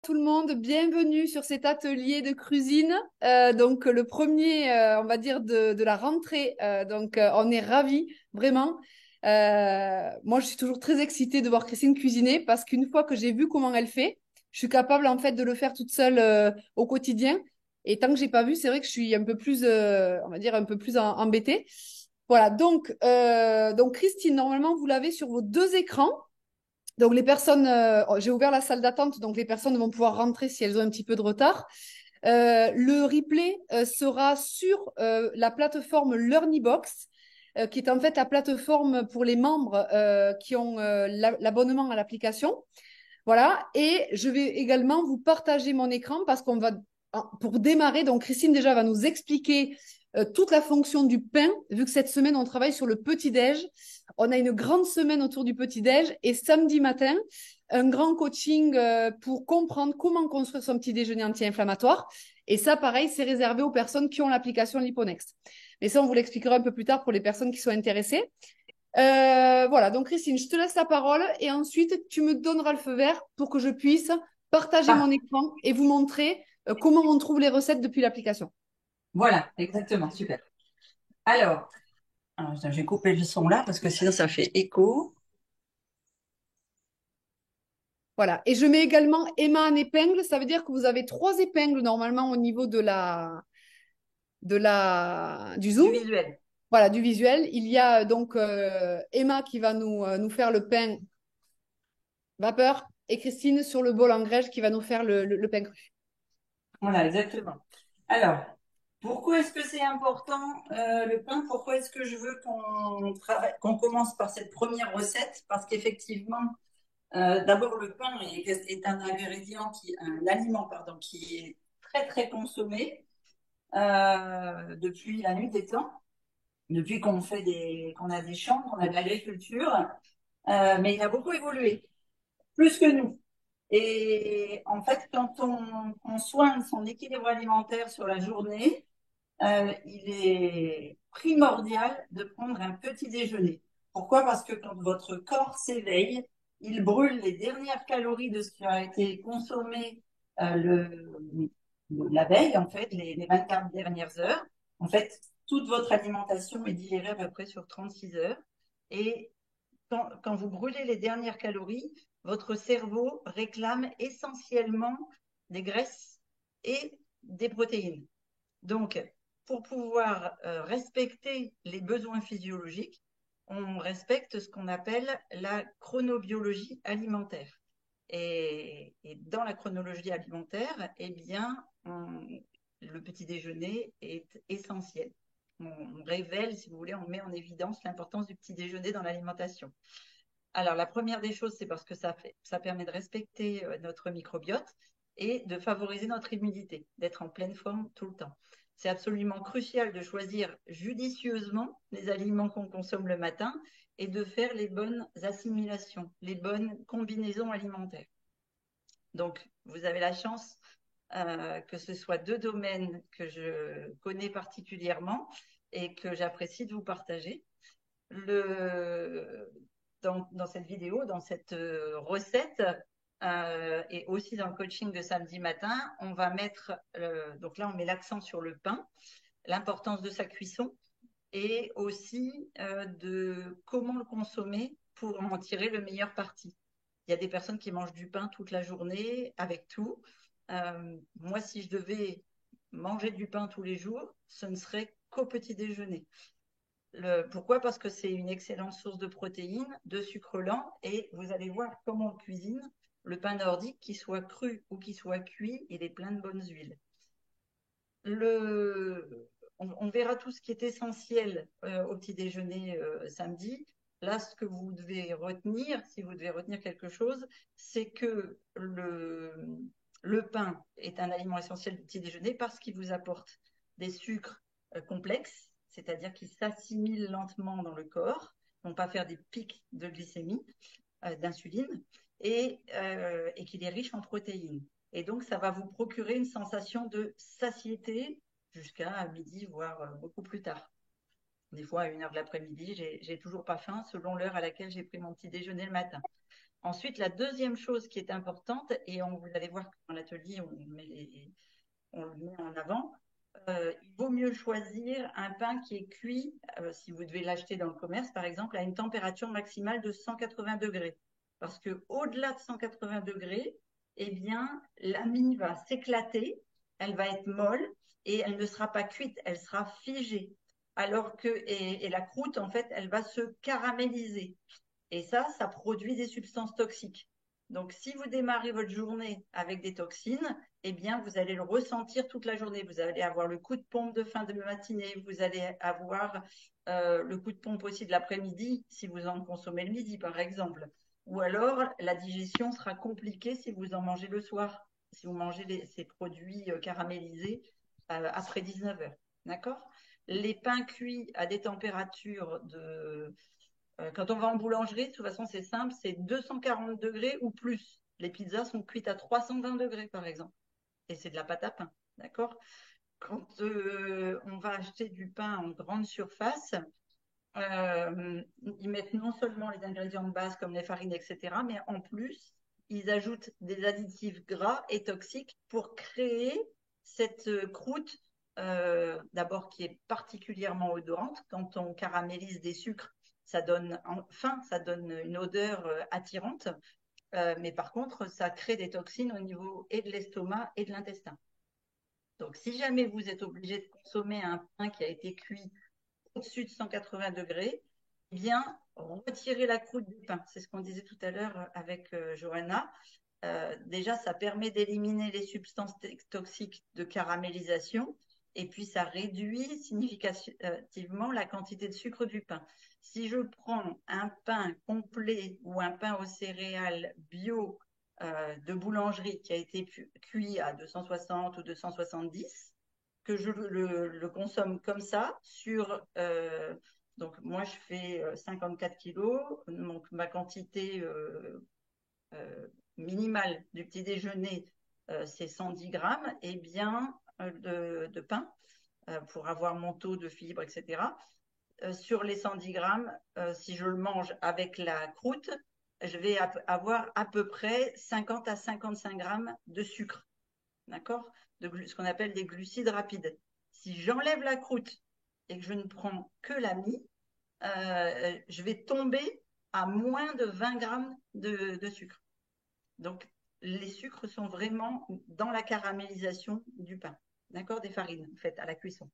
tout le monde, bienvenue sur cet atelier de cuisine. Donc le premier, on va dire, de la rentrée. On est ravis, vraiment. Moi, je suis toujours très excitée de voir Christine cuisiner parce qu'une fois que j'ai vu comment elle fait, je suis capable en fait de le faire toute seule au quotidien. Et tant que j'ai pas vu, c'est vrai que je suis un peu plus, on va dire, un peu plus embêtée. Voilà, donc Christine, normalement, vous l'avez sur vos deux écrans. Donc les personnes, j'ai ouvert la salle d'attente, donc les personnes vont pouvoir rentrer si elles ont un petit peu de retard. Le replay sera sur la plateforme LearnyBox, qui est en fait la plateforme pour les membres qui ont l'abonnement à l'application. Voilà, et je vais également vous partager mon écran parce qu'on va, pour démarrer, donc Christine déjà va nous expliquer toute la fonction du pain, vu que cette semaine on travaille sur le petit-déj. On a une grande semaine autour du petit-déj et samedi matin, un grand coaching pour comprendre comment construire son petit déjeuner anti-inflammatoire. Et ça, pareil, c'est réservé aux personnes qui ont l'application Liponext. Mais ça, on vous l'expliquera un peu plus tard pour les personnes qui sont intéressées. Voilà, donc Christine, je te laisse la parole et ensuite tu me donneras le feu vert pour que je puisse partager mon Ah, écran et vous montrer comment on trouve les recettes depuis l'application. voilà, exactement, super. Alors, j'ai coupé le son là parce que sinon ça fait écho. Voilà, et je mets également Emma en épingle, ça veut dire que vous avez trois épingles normalement au niveau du Du Zoom, visuel. voilà, du visuel. Il y a donc Emma qui va nous faire le pain vapeur et Christine sur le bol en grège qui va nous faire le pain cru. Voilà, exactement. Alors, pourquoi est-ce que c'est important le pain? Pourquoi est-ce que je veux qu'on commence par cette première recette? Parce qu'effectivement, d'abord le pain est un ingrédient un aliment pardon, qui est très très consommé depuis la nuit des temps, depuis qu'on a des champs, qu'on a de l'agriculture, mais il a beaucoup évolué, plus que nous. Et en fait, quand on soigne son équilibre alimentaire sur la journée, il est primordial de prendre un petit déjeuner. Pourquoi? Parce que quand votre corps s'éveille, il brûle les dernières calories de ce qui a été consommé la veille, en fait, les 24 dernières heures. En fait, toute votre alimentation est digérée à peu près sur 36 heures. Et quand vous brûlez les dernières calories, votre cerveau réclame essentiellement des graisses et des protéines. Donc, pour pouvoir respecter les besoins physiologiques, on respecte ce qu'on appelle la chronobiologie alimentaire. Et dans la chronologie alimentaire, eh bien, le petit déjeuner est essentiel. On révèle, si vous voulez, on met en évidence l'importance du petit déjeuner dans l'alimentation. Alors, la première des choses, c'est parce que ça permet de respecter notre microbiote et de favoriser notre immunité, d'être en pleine forme tout le temps. C'est absolument crucial de choisir judicieusement les aliments qu'on consomme le matin et de faire les bonnes assimilations, les bonnes combinaisons alimentaires. Donc, vous avez la chance que ce soit deux domaines que je connais particulièrement et que j'apprécie de vous partager. Le, dans cette vidéo, dans cette recette, et aussi dans le coaching de samedi matin, on va mettre, donc là on met l'accent sur le pain, l'importance de sa cuisson et aussi de comment le consommer pour en tirer le meilleur parti. Il y a des personnes qui mangent du pain toute la journée avec tout. Moi, si je devais manger du pain tous les jours, ce ne serait qu'au petit déjeuner. Pourquoi? Parce que c'est une excellente source de protéines, de sucre lent, et vous allez voir comment on cuisine le pain nordique, qu'il soit cru ou qu'il soit cuit, il est plein de bonnes huiles. On verra tout ce qui est essentiel au petit déjeuner samedi. Là, ce que vous devez retenir, si vous devez retenir quelque chose, c'est que le pain est un aliment essentiel du petit déjeuner parce qu'il vous apporte des sucres complexes, c'est-à-dire qu'ils s'assimilent lentement dans le corps, ne vont pas faire des pics de glycémie, d'insuline, et qu'il est riche en protéines. Et donc, ça va vous procurer une sensation de satiété jusqu'à midi, voire beaucoup plus tard. Des fois, à 1 heure de l'après-midi, j'ai toujours pas faim selon l'heure à laquelle j'ai pris mon petit déjeuner le matin. Ensuite, la deuxième chose qui est importante, et vous allez voir que dans l'atelier, on le met en avant, il vaut mieux choisir un pain qui est cuit, si vous devez l'acheter dans le commerce, par exemple, à une température maximale de 180 degrés. Parce qu'au-delà de 180 degrés, eh bien, la mie va s'éclater, elle va être molle et elle ne sera pas cuite, elle sera figée. Et la croûte, en fait, elle va se caraméliser. Et ça produit des substances toxiques. Donc, si vous démarrez votre journée avec des toxines, eh bien, vous allez le ressentir toute la journée. Vous allez avoir le coup de pompe de fin de matinée, vous allez avoir le coup de pompe aussi de l'après-midi, si vous en consommez le midi, par exemple. Ou alors, la digestion sera compliquée si vous en mangez le soir, si vous mangez ces produits caramélisés après 19 heures. D'accord? Les pains cuits à des températures quand on va en boulangerie, de toute façon, c'est simple, c'est 240 degrés ou plus. Les pizzas sont cuites à 320 degrés, par exemple. Et c'est de la pâte à pain, d'accord? Quand on va acheter du pain en grande surface, ils mettent non seulement les ingrédients de base comme les farines, etc., mais en plus, ils ajoutent des additifs gras et toxiques pour créer cette croûte, d'abord qui est particulièrement odorante. Quand on caramélise des sucres, ça donne une odeur attirante, mais par contre, ça crée des toxines au niveau et de l'estomac et de l'intestin. Donc, si jamais vous êtes obligé de consommer un pain qui a été cuit au-dessus de 180 degrés, eh bien, retirez la croûte du pain. C'est ce qu'on disait tout à l'heure avec Johanna. Déjà, ça permet d'éliminer les substances toxiques de caramélisation et puis ça réduit significativement la quantité de sucre du pain. Si je prends un pain complet ou un pain aux céréales bio de boulangerie qui a été cuit à 260 ou 270, que je le consomme comme ça donc moi je fais 54 kilos, donc ma quantité minimale du petit déjeuner c'est 110 grammes, et bien de pain pour avoir mon taux de fibres, etc. Sur les 110 grammes, si je le mange avec la croûte, je vais avoir à peu près 50 à 55 grammes de sucre, d'accord, ce qu'on appelle des glucides rapides. Si j'enlève la croûte et que je ne prends que la mie, je vais tomber à moins de 20 grammes de sucre. Donc, les sucres sont vraiment dans la caramélisation du pain, d'accord, des farines faites à la cuisson.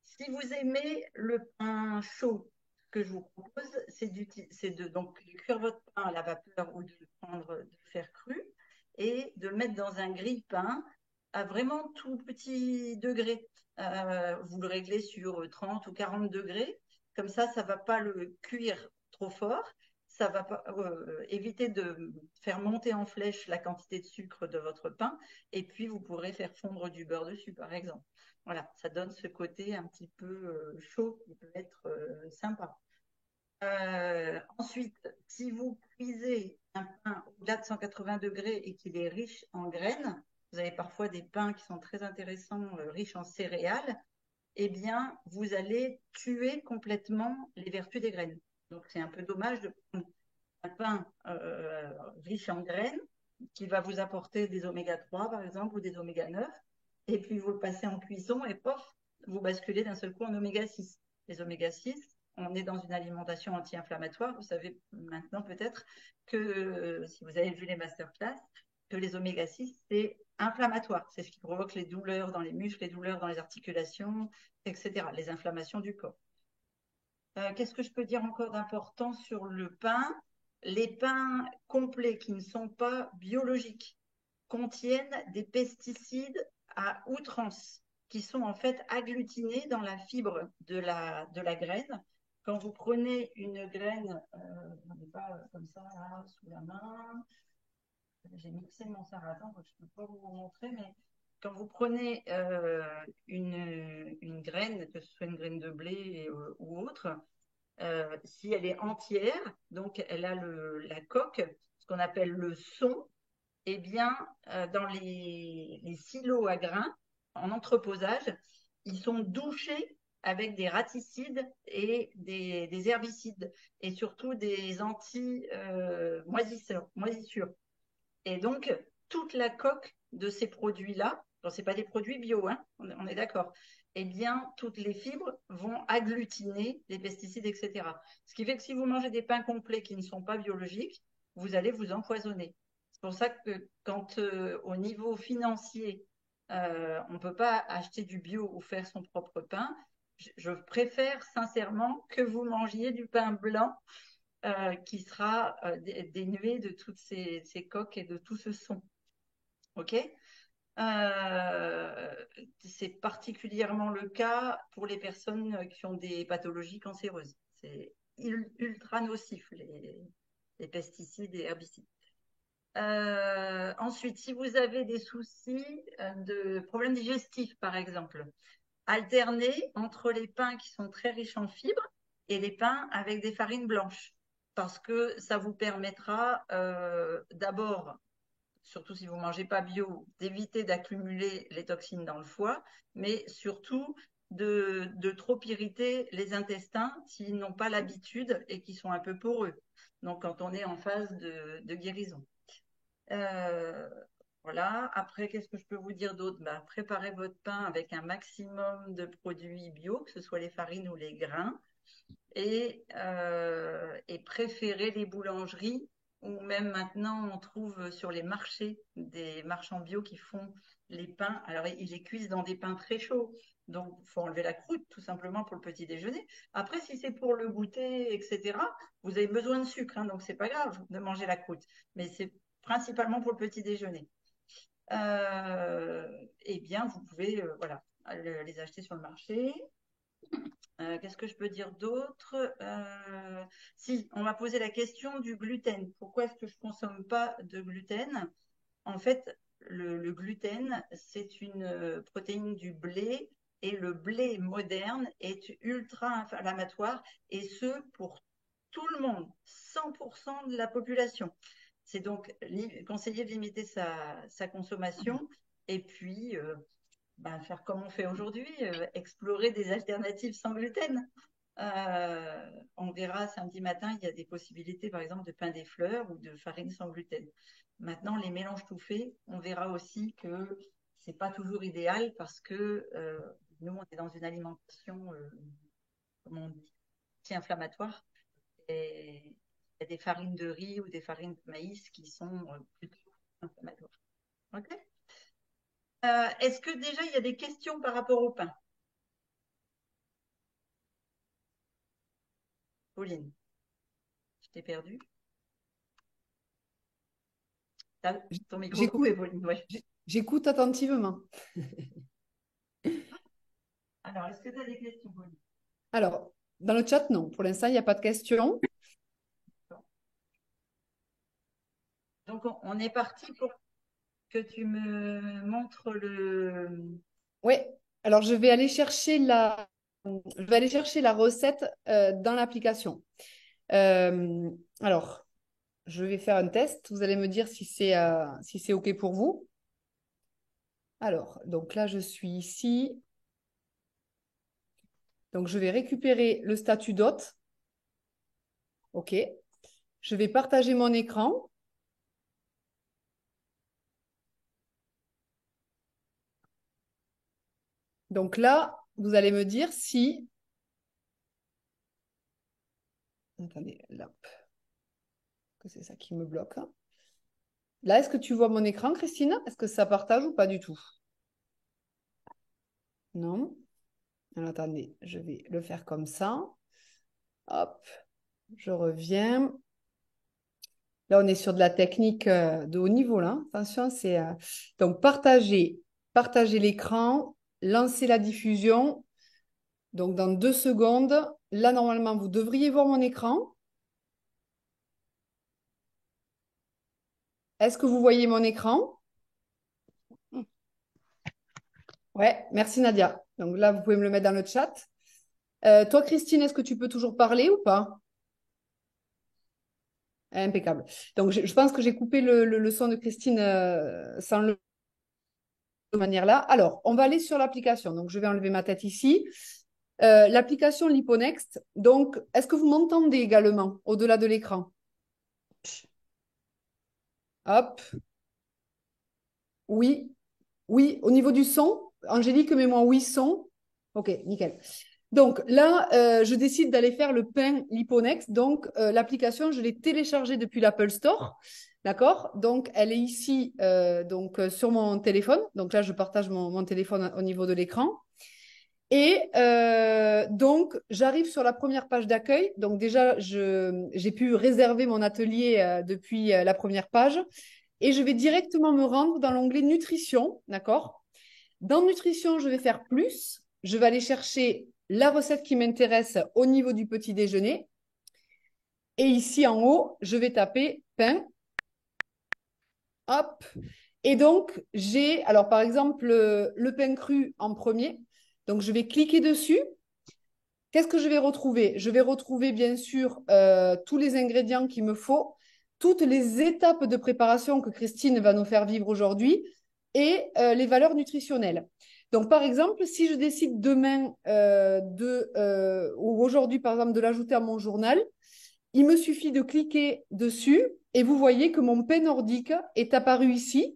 Si vous aimez le pain chaud, ce que je vous propose, c'est donc de cuire votre pain à la vapeur ou de le faire cru et de le mettre dans un grille-pain à vraiment tout petit degré. Vous le réglez sur 30 ou 40 degrés. Comme ça ne va pas le cuire trop fort. Ça va pas, éviter de faire monter en flèche la quantité de sucre de votre pain. Et puis, vous pourrez faire fondre du beurre dessus, par exemple. Voilà, ça donne ce côté un petit peu chaud qui peut être sympa. Ensuite, si vous cuisez un pain au-delà de 180 degrés et qu'il est riche en graines, vous avez parfois des pains qui sont très intéressants, riches en céréales, eh bien, vous allez tuer complètement les vertus des graines. Donc, c'est un peu dommage de prendre un pain riche en graines qui va vous apporter des oméga 3, par exemple, ou des oméga 9, et puis vous le passez en cuisson et pof, vous basculez d'un seul coup en oméga 6. Les oméga 6, on est dans une alimentation anti-inflammatoire. Vous savez maintenant peut-être que, si vous avez vu les masterclass, que les oméga 6, c'est inflammatoire. C'est ce qui provoque les douleurs dans les muscles, les douleurs dans les articulations, etc., les inflammations du corps. Qu'est-ce que je peux dire encore d'important sur le pain? Les pains complets qui ne sont pas biologiques contiennent des pesticides à outrance qui sont en fait agglutinés dans la fibre de la graine. Quand vous prenez une graine, je n'en ai pas comme ça là, sous la main, j'ai mixé mon sarrasin, donc je ne peux pas vous montrer, mais quand vous prenez une graine, que ce soit une graine de blé ou autre, si elle est entière, donc elle a la coque, ce qu'on appelle le son, eh bien, dans les silos à grains, en entreposage, ils sont douchés avec des raticides et des herbicides et surtout des moisissures. Et donc, toute la coque de ces produits-là, ce n'est pas des produits bio, hein, on est d'accord, eh bien, toutes les fibres vont agglutiner les pesticides, etc. Ce qui fait que si vous mangez des pains complets qui ne sont pas biologiques, vous allez vous empoisonner. C'est pour ça que quand au niveau financier, on ne peut pas acheter du bio ou faire son propre pain, je préfère sincèrement que vous mangiez du pain blanc qui sera dénué de toutes ces coques et de tout ce son. OK. C'est particulièrement le cas pour les personnes qui ont des pathologies cancéreuses. C'est ultra nocif, les pesticides et herbicides. Ensuite, si vous avez des soucis de problèmes digestifs, par exemple, alternez entre les pains qui sont très riches en fibres et les pains avec des farines blanches, parce que ça vous permettra d'abord, surtout si vous ne mangez pas bio, d'éviter d'accumuler les toxines dans le foie, mais surtout de trop irriter les intestins s'ils n'ont pas l'habitude et qui sont un peu poreux. Donc, quand on est en phase de guérison. Voilà. Après, qu'est-ce que je peux vous dire d'autre? Préparez votre pain avec un maximum de produits bio, que ce soit les farines ou les grains, et préférez les boulangeries, ou même maintenant on trouve sur les marchés des marchands bio qui font les pains. Alors, ils les cuisent dans des pains très chauds, donc il faut enlever la croûte tout simplement pour le petit déjeuner. Après, si c'est pour le goûter, etc., vous avez besoin de sucre, hein, donc c'est pas grave de manger la croûte, mais c'est principalement pour le petit déjeuner. Eh bien, vous pouvez voilà, les acheter sur le marché. Qu'est-ce que je peux dire d'autre? Si, on m'a posé la question du gluten. Pourquoi est-ce que je ne consomme pas de gluten? En fait, le gluten, c'est une protéine du blé et le blé moderne est ultra inflammatoire et ce pour tout le monde, 100% de la population. C'est donc conseillé de limiter sa consommation et puis faire comme on fait aujourd'hui, explorer des alternatives sans gluten. On verra samedi matin, il y a des possibilités, par exemple, de pain des fleurs ou de farine sans gluten. Maintenant, les mélanges tout faits, on verra aussi que c'est pas toujours idéal parce que nous, on est dans une alimentation, comment on dit, anti-inflammatoire. Et il y a des farines de riz ou des farines de maïs qui sont plutôt inflammatoires. OK. Est-ce que déjà il y a des questions par rapport au pain? Pauline, je t'ai perdu. Ton micro est J'écoute, coupé, Pauline. Ouais. j'écoute attentivement. Alors, est-ce que tu as des questions, Pauline? Alors, dans le chat, non. Pour l'instant, il n'y a pas de questions. Donc, on est parti pour que tu me montres le. Oui. Alors, je vais aller chercher la recette dans l'application. Alors, je vais faire un test. Vous allez me dire si c'est OK pour vous. Alors, donc là, je suis ici. Donc, je vais récupérer le statut d'hôte. OK. Je vais partager mon écran. Donc là, vous allez me dire si... Attendez, là, que c'est ça qui me bloque. Là, est-ce que tu vois mon écran, Christine? Est-ce que ça partage ou pas du tout? Non? Alors, attendez, je vais le faire comme ça. Hop, je reviens. Là, on est sur de la technique de haut niveau, là. Attention, c'est... Donc, partager l'écran, lancer la diffusion. Donc, dans 2 secondes, là, normalement, vous devriez voir mon écran. Est-ce que vous voyez mon écran? Ouais, merci Nadia. Donc là, vous pouvez me le mettre dans le chat. Toi, Christine, est-ce que tu peux toujours parler ou pas? Impeccable. Donc, je pense que j'ai coupé le son de Christine sans le de manière là. Alors, on va aller sur l'application. Donc, je vais enlever ma tête ici. L'application Liponext. Donc, est-ce que vous m'entendez également au-delà de l'écran? Hop, oui, oui. Au niveau du son, Angélique, mets-moi oui, son. Ok, nickel. Donc là, je décide d'aller faire le pain Liponext. Donc, l'application, je l'ai téléchargée depuis l'Apple Store. D'accord? Donc, elle est ici sur mon téléphone. Donc là, je partage mon téléphone au niveau de l'écran. Et donc, j'arrive sur la première page d'accueil. Donc déjà, j'ai pu réserver mon atelier depuis la première page. Et je vais directement me rendre dans l'onglet Nutrition. D'accord? Dans Nutrition, je vais faire plus. Je vais aller chercher la recette qui m'intéresse au niveau du petit déjeuner. Et ici en haut, je vais taper pain. Hop. Et donc, j'ai, alors par exemple, le pain cru en premier. Donc, je vais cliquer dessus. Qu'est-ce que je vais retrouver? Je vais retrouver bien sûr tous les ingrédients qu'il me faut, toutes les étapes de préparation que Christine va nous faire vivre aujourd'hui et les valeurs nutritionnelles. Donc, par exemple, si je décide demain ou aujourd'hui, par exemple, de l'ajouter à mon journal, il me suffit de cliquer dessus et vous voyez que mon pain nordique est apparu ici,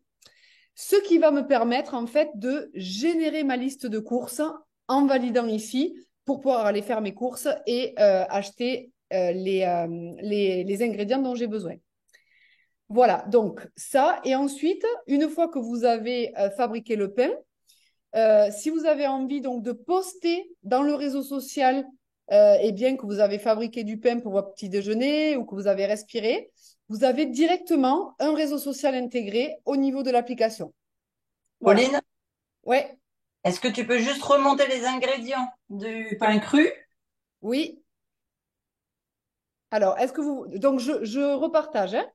ce qui va me permettre en fait de générer ma liste de courses en validant ici pour pouvoir aller faire mes courses et acheter les ingrédients dont j'ai besoin. Voilà, donc ça. Et ensuite, une fois que vous avez fabriqué le pain, si vous avez envie donc de poster dans le réseau social, eh bien que vous avez fabriqué du pain pour votre petit déjeuner ou que vous avez respiré, vous avez directement un réseau social intégré au niveau de l'application. Voilà. Pauline, Ouais, est-ce que tu peux juste remonter les ingrédients du pain cru? oui. Alors, est-ce que vous... Donc, je repartage, hein?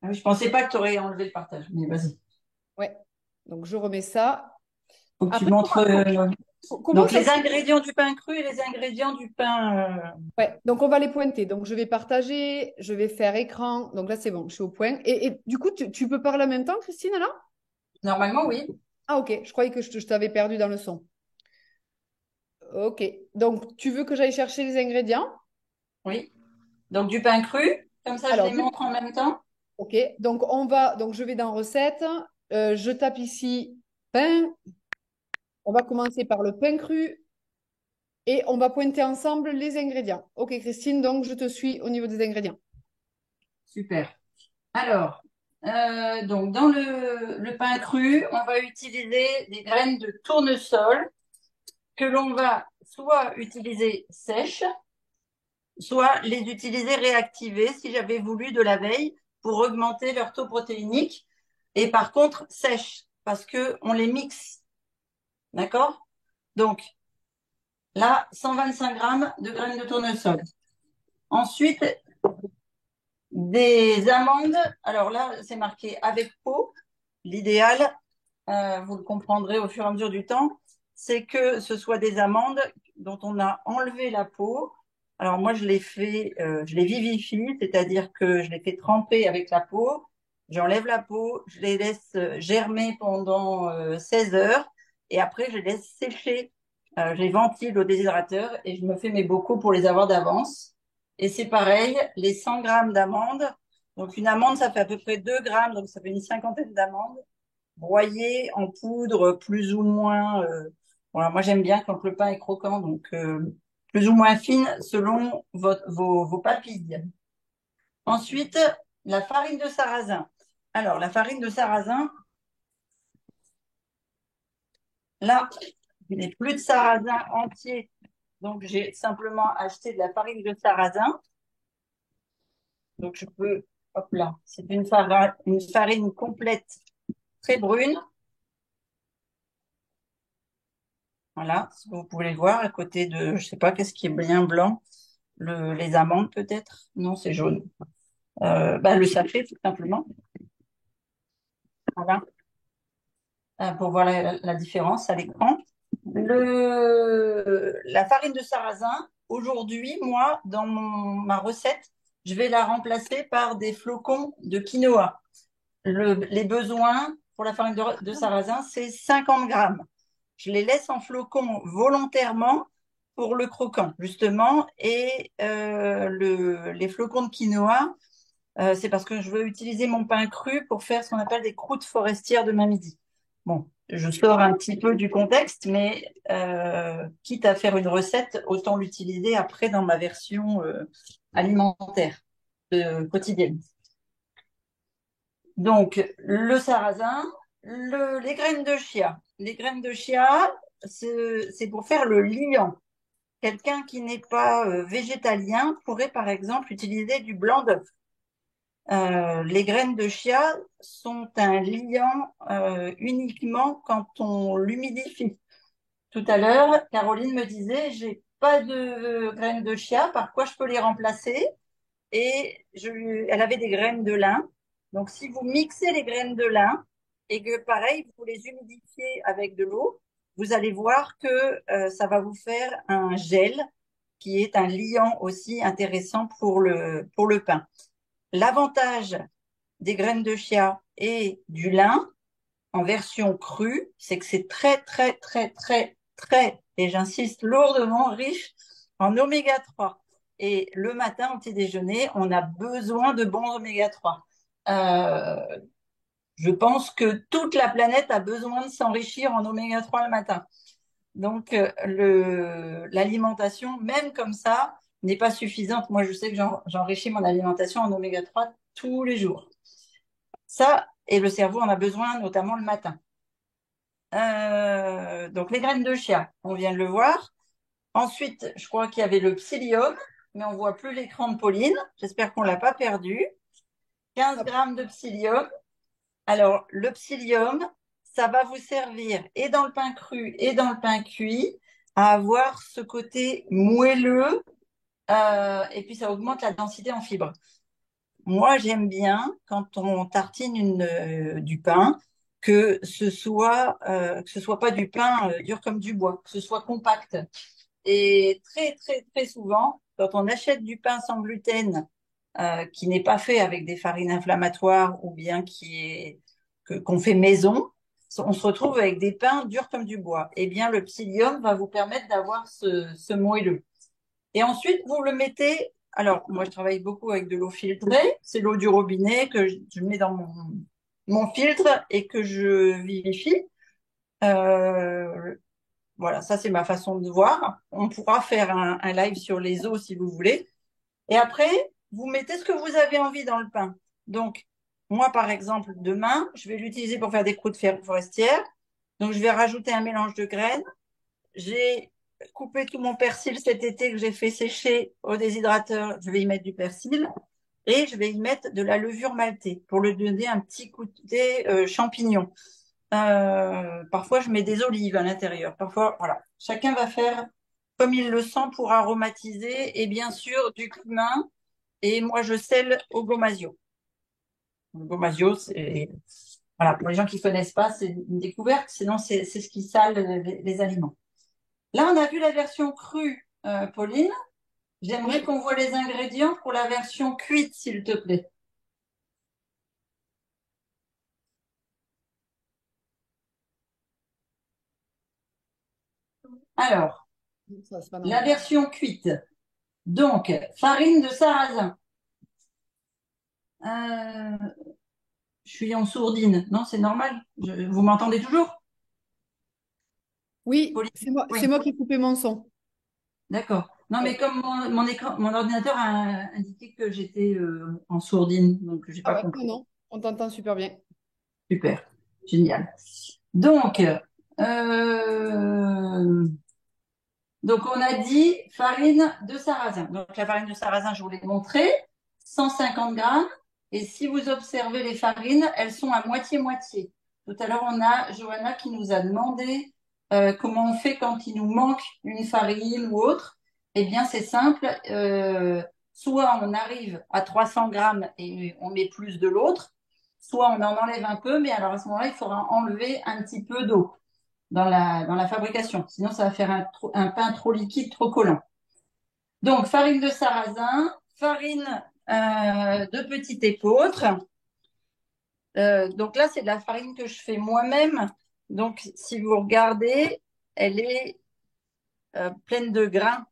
Ah oui, je pensais pas que tu aurais enlevé le partage, mais vas-y. Ouais. Donc, je remets ça. Faut que tu Après, montres comment donc ça les se... ingrédients du pain cru et les ingrédients du pain. Ouais, donc on va les pointer. Donc, je vais partager, je vais faire écran. Donc là, c'est bon, je suis au point. Et du coup, tu peux parler en même temps, Christine, là? Normalement, oui. Ah, ok. Je croyais que je t'avais perdu dans le son. Ok. Donc, tu veux que j'aille chercher les ingrédients? Oui. Donc du pain cru, comme ça je Alors, les montre en même temps. ok. Donc, donc, je vais dans recettes. Je tape ici pain. On va commencer par le pain cru. Et on va pointer ensemble les ingrédients. Ok, Christine, donc je te suis au niveau des ingrédients. Super. Alors, donc dans le pain cru, on va utiliser des graines de tournesol que l'on va soit utiliser sèches, soit les utiliser réactivées si j'avais voulu de la veille pour augmenter leur taux protéinique. Et par contre, sèches, parce que on les mixe. D'accord? Donc là, 125 grammes de graines de tournesol. Ensuite, des amandes. Alors là, c'est marqué avec peau. L'idéal, vous le comprendrez au fur et à mesure du temps, c'est que ce soit des amandes dont on a enlevé la peau. Alors moi, je les vivifie, c'est-à-dire que je les fais tremper avec la peau. J'enlève la peau, je les laisse germer pendant 16 heures et après, je les laisse sécher. Je les ventile au déshydrateur et je me fais mes bocaux pour les avoir d'avance. Et c'est pareil, les 100 grammes d'amandes. Donc une amande, ça fait à peu près 2 grammes, donc ça fait une cinquantaine d'amandes broyées en poudre plus ou moins. Voilà, moi j'aime bien quand le pain est croquant, donc plus ou moins fine selon vos papilles. Ensuite, la farine de sarrasin. Alors la farine de sarrasin, là, je n'ai plus de sarrasin entier, donc j'ai simplement acheté de la farine de sarrasin. Donc je peux, hop là, c'est une farine complète, très brune. Voilà, si vous pouvez le voir à côté de, je sais pas, qu'est-ce qui est bien blanc, les amandes peut-être? Non, c'est jaune. Le sachet tout simplement. Voilà. Pour voir la différence à l'écran. La farine de sarrasin, aujourd'hui, moi, dans ma recette, je vais la remplacer par des flocons de quinoa. Les besoins pour la farine de sarrasin, c'est 50 grammes. je les laisse en flocons volontairement pour le croquant, justement. Et les flocons de quinoa, c'est parce que je veux utiliser mon pain cru pour faire ce qu'on appelle des croûtes forestières demain midi. Bon, je sors un petit peu du contexte, mais quitte à faire une recette, autant l'utiliser après dans ma version alimentaire quotidienne. Donc, le sarrasin, les graines de chia. Les graines de chia, c'est pour faire le liant. Quelqu'un qui n'est pas végétalien pourrait, par exemple, utiliser du blanc d'œuf. Les graines de chia sont un liant uniquement quand on l'humidifie. Tout à l'heure, Caroline me disait, j'ai pas de graines de chia, par quoi je peux les remplacer? Et elle avait des graines de lin. Donc, si vous mixez les graines de lin et que, pareil, vous les humidifiez avec de l'eau, vous allez voir que ça va vous faire un gel qui est un liant aussi intéressant pour le pain. L'avantage des graines de chia et du lin en version crue, c'est que c'est très, très, très, très, très, et j'insiste lourdement, riche en oméga 3. Et le matin, au petit déjeuner, on a besoin de bons oméga 3. Euh, je pense que toute la planète a besoin de s'enrichir en oméga 3 le matin. Donc, l'alimentation, même comme ça, n'est pas suffisante. Moi, je sais que j'enrichis mon alimentation en oméga 3 tous les jours. Ça, et le cerveau en a besoin, notamment le matin. Donc, les graines de chia, on vient de le voir. Ensuite, je crois qu'il y avait le psyllium, mais on voit plus l'écran de Pauline. J'espère qu'on l'a pas perdu. 15 grammes de psyllium. Alors, le psyllium, ça va vous servir et dans le pain cru et dans le pain cuit à avoir ce côté moelleux et puis ça augmente la densité en fibres. Moi, j'aime bien quand on tartine du pain que ce soit pas du pain dur comme du bois, que ce soit compact. Et très, très, très souvent, quand on achète du pain sans gluten qui n'est pas fait avec des farines inflammatoires ou bien qu'on fait maison, on se retrouve avec des pains durs comme du bois. Eh bien, le psyllium va vous permettre d'avoir ce moelleux. Et ensuite, vous le mettez. Alors, moi, je travaille beaucoup avec de l'eau filtrée. C'est l'eau du robinet que je mets dans mon filtre et que je vivifie. Euh, voilà, ça, c'est ma façon de voir. On pourra faire un live sur les eaux si vous voulez. Et après, vous mettez ce que vous avez envie dans le pain. Donc, moi, par exemple, demain, je vais l'utiliser pour faire des croûtes forestières. Donc, je vais rajouter un mélange de graines. J'ai coupé tout mon persil cet été que j'ai fait sécher au déshydrateur. Je vais y mettre du persil et je vais y mettre de la levure maltée pour lui donner un petit côté champignon. Parfois, je mets des olives à l'intérieur. Parfois, voilà. Chacun va faire comme il le sent pour aromatiser et bien sûr du cumin. Et moi, je scelle au gomasio. Le gomasio, c'est, voilà, pour les gens qui connaissent pas, c'est une découverte. Sinon, c'est ce qui sale les aliments. Là, on a vu la version crue, Pauline. J'aimerais Oui. qu'on voit les ingrédients pour la version cuite, s'il te plaît. Alors, Ça, c'est pas la normal. version cuite. Donc, farine de sarrasin. Euh, je suis en sourdine. Non, c'est normal. Vous m'entendez toujours, Oui, Pauline? c'est Oui, moi qui ai coupé mon son. d'accord. Non, mais Ouais. comme mon écran, mon ordinateur a indiqué que j'étais en sourdine, donc j'ai Ah pas ouais, non, compris. non, on t'entend super bien. Super, génial. Donc, donc, on a dit farine de sarrasin. Donc, la farine de sarrasin, je vous l'ai montré, 150 grammes. Et si vous observez les farines, elles sont à moitié-moitié. Tout à l'heure, on a Johanna qui nous a demandé comment on fait quand il nous manque une farine ou autre. Eh bien, c'est simple. Soit on arrive à 300 grammes et on met plus de l'autre, soit on en enlève un peu, mais alors à ce moment-là, il faudra enlever un petit peu d'eau dans la fabrication. Sinon, ça va faire un pain trop liquide, trop collant. Donc, farine de sarrasin, farine de petit épeautre. Donc là, c'est de la farine que je fais moi-même. Donc, si vous regardez, elle est pleine de grains.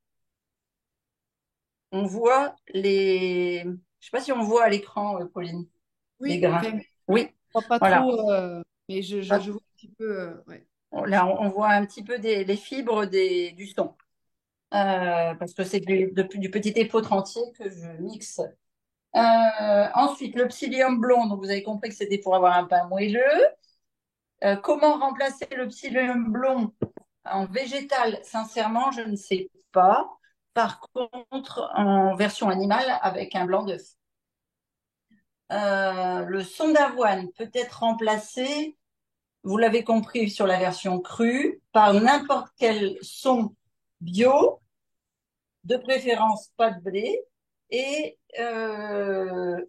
On voit les... Je sais pas si on voit à l'écran, Pauline, les Oui, grains. enfin, Oui, pas voilà. trop, mais je vois un petit peu. Ouais. Là, on voit un petit peu les fibres du son. Parce que c'est depuis du petit épeautre entier que je mixe. Ensuite, le psyllium blond. Donc, vous avez compris que c'était pour avoir un pain moelleux. Comment remplacer le psyllium blond en végétal? Sincèrement, je ne sais pas. Par contre, en version animale, avec un blanc d'œuf. Le son d'avoine peut être remplacé, vous l'avez compris sur la version crue, par n'importe quel son bio, de préférence pas de blé,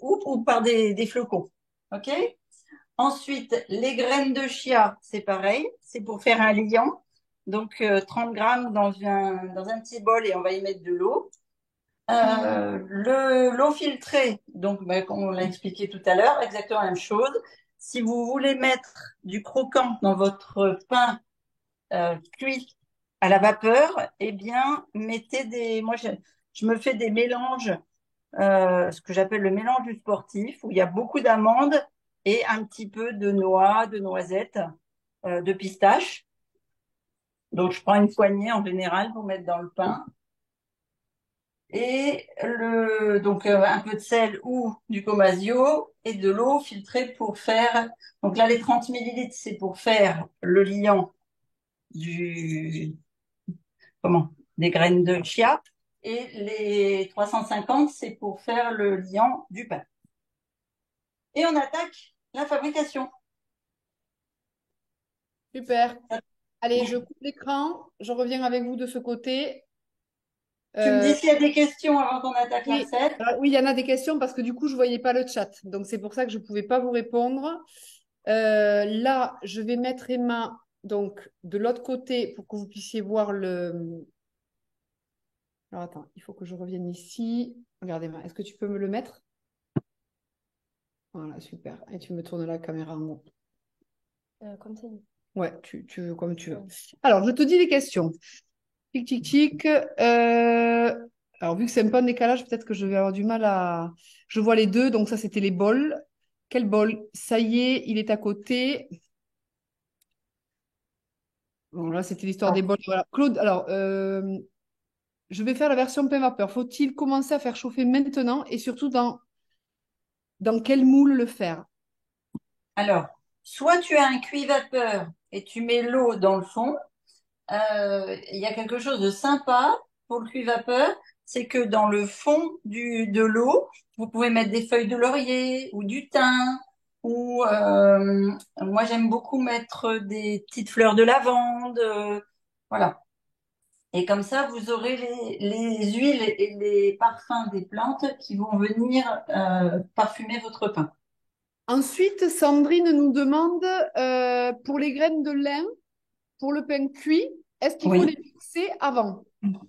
ou par des flocons. OK? Ensuite, les graines de chia, c'est pareil, c'est pour faire un liant. Donc, 30 grammes dans un petit bol et on va y mettre de l'eau. L'eau filtrée, donc comme on l'a expliqué tout à l'heure, exactement la même chose. Si vous voulez mettre du croquant dans votre pain cuit à la vapeur, eh bien, mettez des. Moi, je me fais des mélanges, ce que j'appelle le mélange du sportif, où il y a beaucoup d'amandes et un petit peu de noix, de noisettes, de pistaches. Donc, je prends une poignée en général pour mettre dans le pain. Et donc un peu de sel ou du comasio et de l'eau filtrée pour faire. Donc là, les 30 millilitres, c'est pour faire le liant du, comment, des graines de chia. Et les 350, c'est pour faire le liant du pain. Et on attaque la fabrication. Super. Allez, je coupe l'écran. Je reviens avec vous de ce côté. Tu me dis Euh, s'il y a des questions avant qu'on attaque la oui. recette. Alors, oui, il y en a des questions parce que du coup, je ne voyais pas le chat. Donc, c'est pour ça que je ne pouvais pas vous répondre. Là, je vais mettre Emma donc, de l'autre côté pour que vous puissiez voir le. Alors, attends, il faut que je revienne ici. Regarde, Emma, est-ce que tu peux me le mettre? Voilà, super. Et tu me tournes la caméra en haut. Comme ça. Ouais, comme tu veux. Alors, je te dis les questions. Tic, tic, tic. Alors, vu que c'est un peu en décalage, peut-être que je vais avoir du mal à. Je vois les deux, donc ça, c'était les bols. Quel bol? Ça y est, il est à côté. Bon, là, c'était l'histoire des bols. Voilà. Claude, alors, je vais faire la version pain vapeur. Faut-il commencer à faire chauffer maintenant et surtout dans quel moule le faire? Alors, soit tu as un cuit-vapeur et tu mets l'eau dans le fond. Il y a quelque chose de sympa pour le cuit-vapeur, c'est que dans le fond de l'eau, vous pouvez mettre des feuilles de laurier ou du thym, ou moi j'aime beaucoup mettre des petites fleurs de lavande, voilà. Et comme ça, vous aurez les huiles et les parfums des plantes qui vont venir parfumer votre pain. Ensuite, Sandrine nous demande pour les graines de lin, pour le pain cuit, est-ce qu'il faut Oui. les mixer avant?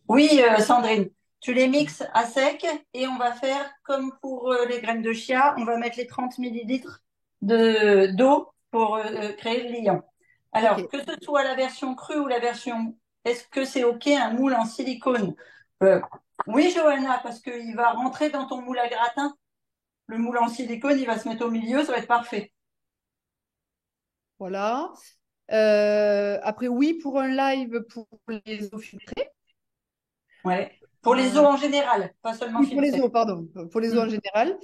Oui, Sandrine, tu les mixes à sec et on va faire comme pour les graines de chia, on va mettre les 30 millilitres d'eau pour créer le liant. Ok. Alors, que ce soit la version crue ou la version, est-ce que c'est OK un moule en silicone? Euh, oui, Johanna, parce qu'il va rentrer dans ton moule à gratin. Le moule en silicone, il va se mettre au milieu, ça va être parfait. Voilà. Après, oui, pour un live pour les eaux filtrées. Ouais. Pour les Euh, eaux en général, pas seulement oui, pour les filtrées. eaux, pardon. Pour les eaux en Mm. général.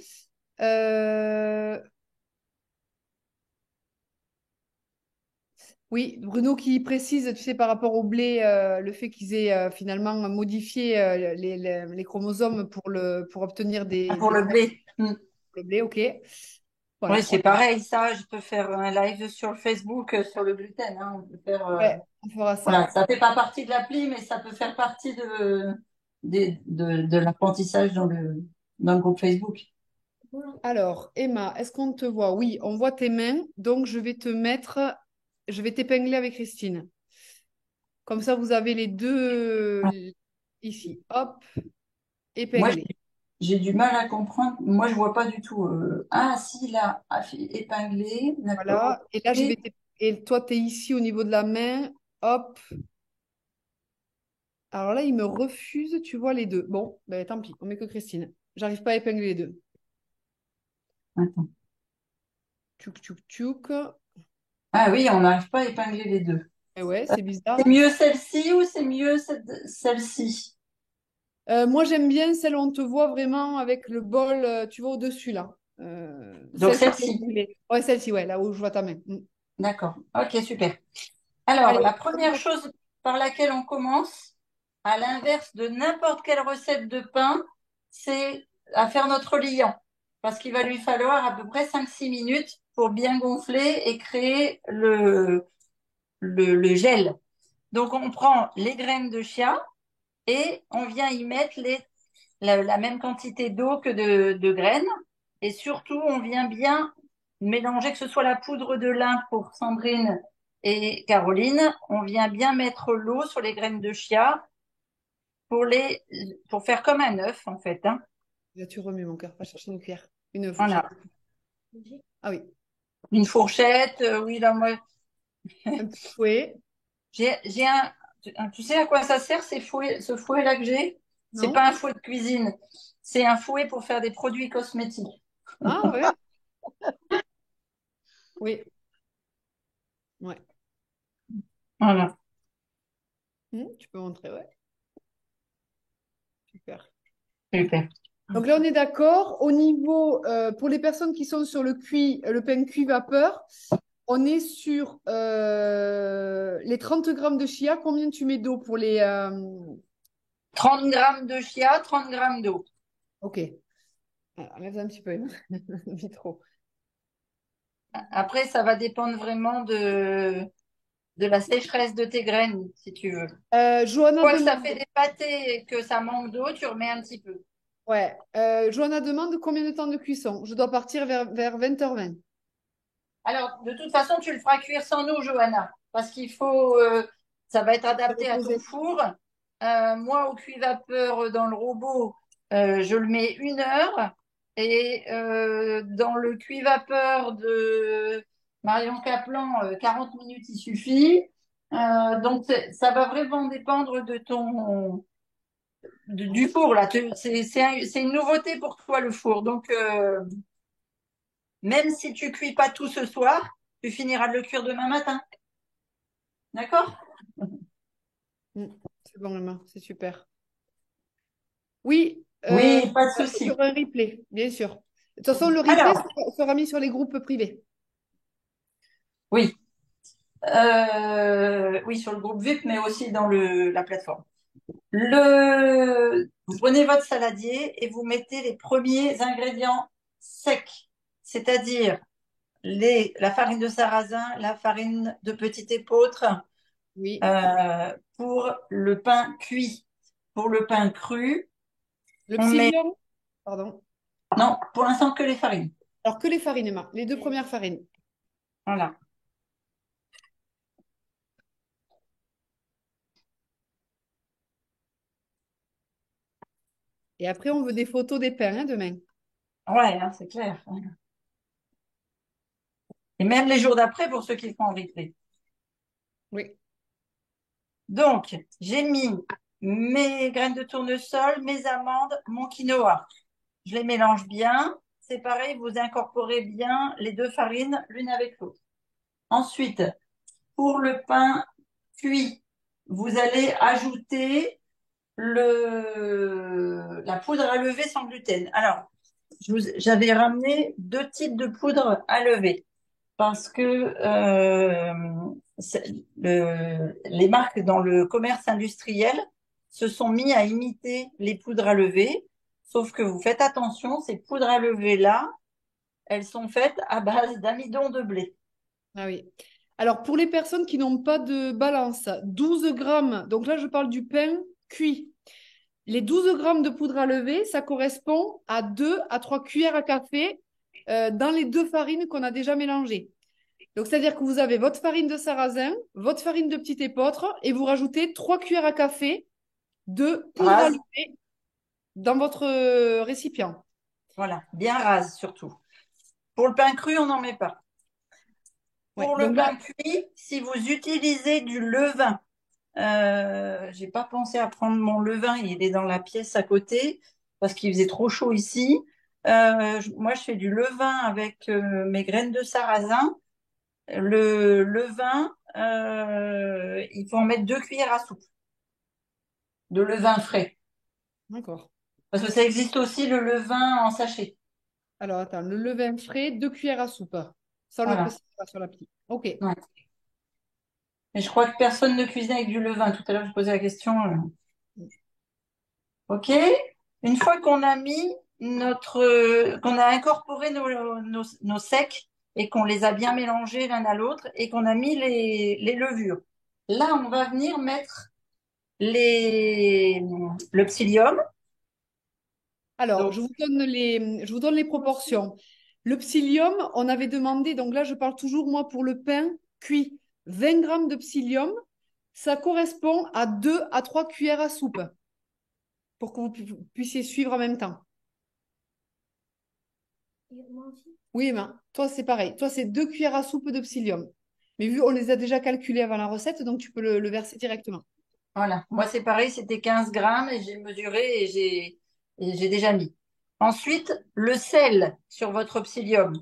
Euh, oui, Bruno qui précise, tu sais, par rapport au blé, le fait qu'ils aient finalement modifié les chromosomes pour obtenir Ah, pour des le blé. Mm. le blé, ok. Oui, Voilà. c'est pareil, ça, je peux faire un live sur le Facebook sur le gluten, hein. On peut faire, Ouais, on fera voilà, ça. ça fait pas partie de l'appli, mais ça peut faire partie de l'apprentissage dans le groupe Facebook. Alors, Emma, est-ce qu'on te voit? Oui, on voit tes mains, donc je vais t'épingler avec Christine. Comme ça, vous avez les deux ici. Hop, Moi, épinglé. j'ai du mal à comprendre. Moi, je vois pas du tout. Ah, si, là, épinglé, d'accord. Voilà. Et là, Ok. et toi, tu es ici au niveau de la main. Hop. Alors là, il me refuse, tu vois, les deux. Bon, ben tant pis, on met que Christine. J'arrive pas à épingler les deux. Attends. Tchouk, tchouk, tchouk. Ah oui, on n'arrive pas à épingler les deux. Eh ouais, c'est C'est bizarre. mieux celle-ci ou c'est mieux celle-ci? Moi, j'aime bien celle où on te voit vraiment avec le bol, tu vois, au-dessus, là. Donc Celle sur celle-ci. Ouais, celle-ci, ouais, là où je vois ta main. Mm. D'accord. Ok, super. Alors, Allez, la première chose par laquelle on commence, à l'inverse de n'importe quelle recette de pain, c'est à faire notre liant. Parce qu'il va lui falloir à peu près 5-6 minutes pour bien gonfler et créer le gel. Donc, on prend les graines de chia et on vient y mettre la même quantité d'eau que de graines. Et surtout, on vient bien mélanger, que ce soit la poudre de lin pour Sandrine et Caroline, on vient bien mettre l'eau sur les graines de chia pour pour faire comme un œuf, en fait, hein. là, tu remets mon cœur, pas chercher une cuillère. Une fourchette. Voilà. Ah oui, Une fourchette, oui, là, moi, un petit fouet. j'ai tu sais à quoi ça sert, ce fouet-là que j'ai? C'est Non? pas un fouet de cuisine. C'est un fouet pour faire des produits cosmétiques. Ah ouais, oui, ouais. Voilà. Tu peux montrer, ouais. Super. Super. Donc là, on est d'accord. Au niveau, pour les personnes qui sont sur le pain cuit vapeur, on est sur les 30 grammes de chia. Combien tu mets d'eau pour les... 30 grammes de chia, 30 grammes d'eau. Ok. Enlève un petit peu. Vite trop. Après, ça va dépendre vraiment de la sécheresse de tes graines, si tu veux. Johanna Quoi que ça demande... fait des pâtés et que ça manque d'eau, tu remets un petit peu. Ouais. Johanna demande combien de temps de cuisson. Je dois partir vers 20h20. Alors, de toute façon, tu le feras cuire sans nous, Johanna, parce ça va être adapté à ton Reposer. four. Moi, au cuit-vapeur dans le robot, je le mets 1 heure. Et dans le cuit-vapeur de Marion Caplan, 40 minutes, il suffit. Donc, ça va vraiment dépendre du four, là. C'est une nouveauté pour toi, le four. Donc, même si tu cuis pas tout ce soir, tu finiras de le cuire demain matin. D'accord? Mm. C'est bon, Emma, c'est super. Oui, Oui, pas de souci. sur un replay, bien sûr. De toute façon, le replay Alors, sera mis sur les groupes privés. oui. Oui, sur le groupe VIP, mais aussi dans la plateforme. Vous prenez votre saladier et vous mettez les premiers ingrédients secs, c'est-à-dire la farine de sarrasin, la farine de petit épeautre, Oui. pour le pain cuit. Pour le pain cru, Le on met, psyllium, pardon. non, pour l'instant que les farines. Alors que les farines, Emma, les deux premières farines. Voilà. Et après, on veut des photos des pains, hein, demain. Ouais, hein, c'est clair. Et même les jours d'après pour ceux qui font en replay. Oui. Donc, j'ai mis mes graines de tournesol, mes amandes, mon quinoa. Je les mélange bien. C'est pareil, vous incorporez bien les deux farines l'une avec l'autre. Ensuite, pour le pain cuit, vous allez ajouter la poudre à lever sans gluten. Alors, j'avais ramené 2 types de poudre à lever parce que les marques dans le commerce industriel se sont mis à imiter les poudres à lever, sauf que vous faites attention, ces poudres à lever là, elles sont faites à base d'amidon de blé. Ah oui. Alors, pour les personnes qui n'ont pas de balance, 12 grammes, donc là, je parle du pain cuit. Les 12 grammes de poudre à lever, ça correspond à 2 à 3 cuillères à café dans les deux farines qu'on a déjà mélangées. Donc, c'est-à-dire que vous avez votre farine de sarrasin, votre farine de petit épeautre et vous rajoutez 3 cuillères à café de poudre à Rase, lever dans votre récipient. voilà, bien rase surtout. Pour le pain cru, on n'en met pas. Ouais. Pour le Donc là, pain cuit, si vous utilisez du levain, J'ai pas pensé à prendre mon levain, il est dans la pièce à côté parce qu'il faisait trop chaud ici. Moi, je fais du levain avec mes graines de sarrasin. Le levain, il faut en mettre 2 cuillères à soupe de levain frais. D'accord. Parce que ça existe aussi le levain en sachet. Alors, attends, le levain frais, 2 cuillères à soupe. Ça, on le Voilà. précise pas sur l'appli. OK. Ouais. Et je crois que personne ne cuisine avec du levain. Tout à l'heure, je posais la question. OK? Une fois qu'on a mis qu'on a incorporé nos secs et qu'on les a bien mélangés l'un à l'autre et qu'on a mis les levures, là, on va venir mettre le psyllium. Alors, Donc, je vous donne les proportions. Le psyllium, on avait demandé, donc là, je parle toujours, moi, pour le pain cuit, 20 grammes de psyllium, ça correspond à 2 à 3 cuillères à soupe pour que vous puissiez suivre en même temps. Et moi aussi. Oui, Emma, toi, c'est pareil. Toi, c'est 2 cuillères à soupe de psyllium. Mais vu, on les a déjà calculés avant la recette, donc tu peux le verser directement. voilà. Moi, c'est pareil, c'était 15 grammes et j'ai mesuré et j'ai déjà mis. Ensuite, le sel sur votre psyllium.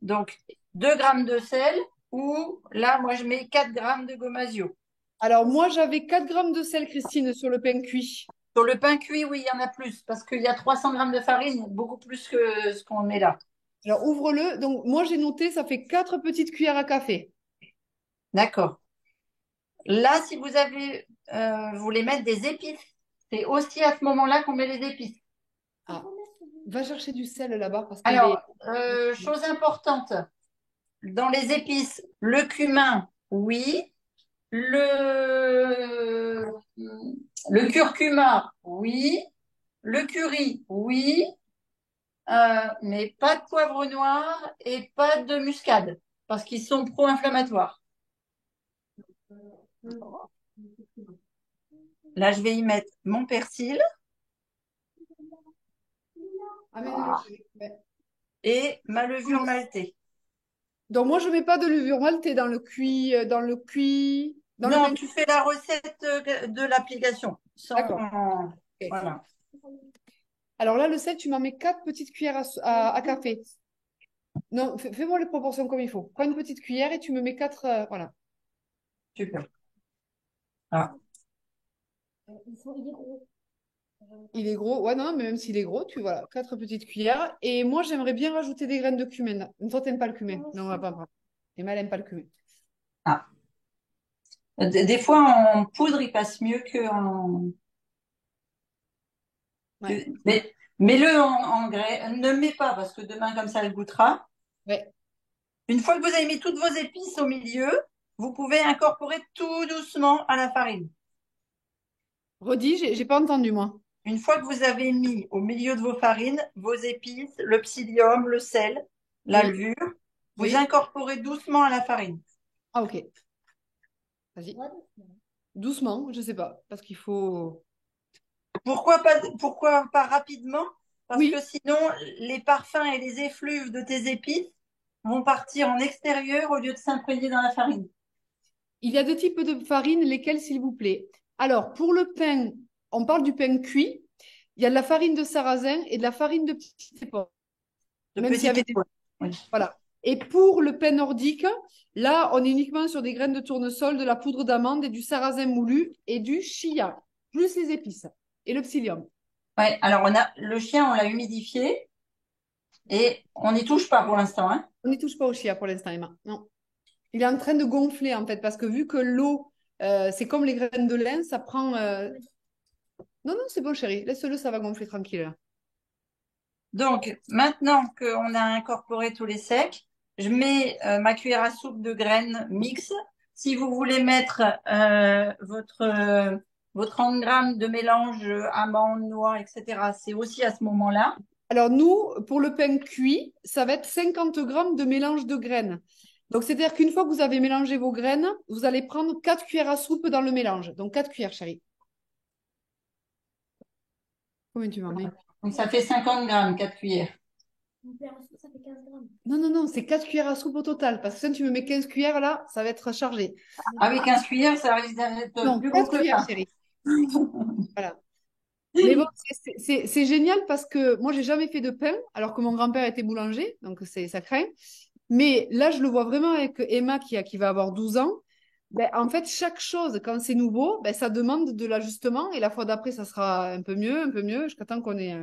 Donc, 2 grammes de sel ou là, moi, je mets 4 grammes de gomasio. Alors, moi, j'avais 4 grammes de sel, Christine, sur le pain cuit. Sur le pain cuit, oui, il y en a plus parce qu'il y a 300 grammes de farine, beaucoup plus que ce qu'on met là. Alors, ouvre-le. Donc, moi, j'ai noté, ça fait 4 petites cuillères à café. D'accord. Là, si vous voulez mettre des épices, c'est aussi à ce moment-là qu'on met les épices. Ah, va chercher du sel là-bas parce qu'il Alors, est. chose importante, dans les épices, le cumin, oui. Le, le curcuma, oui. Le curry, oui. Mais pas de poivre noir et pas de muscade parce qu'ils sont pro-inflammatoires. Là, je vais y mettre mon persil Amène-le, chérie. Ouais. et ma levure maltée. Donc, moi, je ne mets pas de levure maltée dans le cuit, dans le Non, pain. tu fais la recette de l'application. D'accord. Ok. Voilà. Alors là, le sel, tu m'en mets 4 petites cuillères à café. Non, fais-moi les proportions comme il faut. Prends une petite cuillère et tu me mets 4. Voilà. Super. Ah, Il est gros. Il est gros. Ouais, non, mais même s'il est gros, tu voilà, 4 petites cuillères. Et moi, j'aimerais bien rajouter des graines de cumin. Toi, t'aimes pas le cumin. Non, on va pas prendre. Emma, elle aime pas le cumin. ah. Des fois, en poudre, il passe mieux Ouais. Mais mets-le en grain. Ne le mets pas parce que demain, comme ça, elle goûtera. Ouais. Une fois que vous avez mis toutes vos épices au milieu, vous pouvez incorporer tout doucement à la farine. Redis, j'ai pas entendu, moi. Une fois que vous avez mis au milieu de vos farines vos épices, le psyllium, le sel, la Oui, levure, vous oui. incorporez doucement à la farine. Ah, ok. Vas-y. Doucement, je sais pas. Parce qu'il faut. Pourquoi pas rapidement? Parce que Oui, sinon, les parfums et les effluves de tes épices vont partir en extérieur au lieu de s'imprégner dans la farine. il y a deux types de farine, lesquelles, s'il vous plaît? Alors, pour le pain, on parle du pain cuit. Il y a de la farine de sarrasin et de la farine de petite épaule. De Même s'il y petite avait des. épaule. Oui. Voilà. Et pour le pain nordique, là, on est uniquement sur des graines de tournesol, de la poudre d'amande et du sarrasin moulu et du chia, plus les épices et le psyllium. Ouais, alors le chien, on l'a humidifié et on n'y touche pas pour l'instant, hein. On n'y touche pas au chia pour l'instant, Emma. Non. Il est en train de gonfler, en fait, parce que vu que l'eau, c'est comme les graines de lin, ça prend. Non, non, c'est bon, chérie. Laisse-le, ça va gonfler tranquille, là. Donc, maintenant qu'on a incorporé tous les secs, je mets ma cuillère à soupe de graines mixtes. Si vous voulez mettre vos 30 grammes de mélange amandes, noix, etc., c'est aussi à ce moment-là. Alors, nous, pour le pain cuit, ça va être 50 grammes de mélange de graines. Donc, c'est-à-dire qu'une fois que vous avez mélangé vos graines, vous allez prendre 4 cuillères à soupe dans le mélange. Donc, 4 cuillères, chérie. Combien tu m'en mets? Donc, ça fait 50 grammes, 4 cuillères. Mon père, ça fait 15 grammes. Non, non, non, c'est 4 cuillères à soupe au total. Parce que si tu me mets 15 cuillères là, ça va être chargé. Ah oui, 15 cuillères, ça risque d'être Non, plus gros 4 que le cuillères, pain. chérie. Voilà. Mais bon, c'est génial parce que moi, j'ai jamais fait de pain, alors que mon grand-père était boulanger, donc ça craint. Mais là, je le vois vraiment avec Emma qui va avoir 12 ans. Ben, en fait, chaque chose, quand c'est nouveau, ben, ça demande de l'ajustement. Et la fois d'après, ça sera un peu mieux, jusqu'à temps qu'on ait.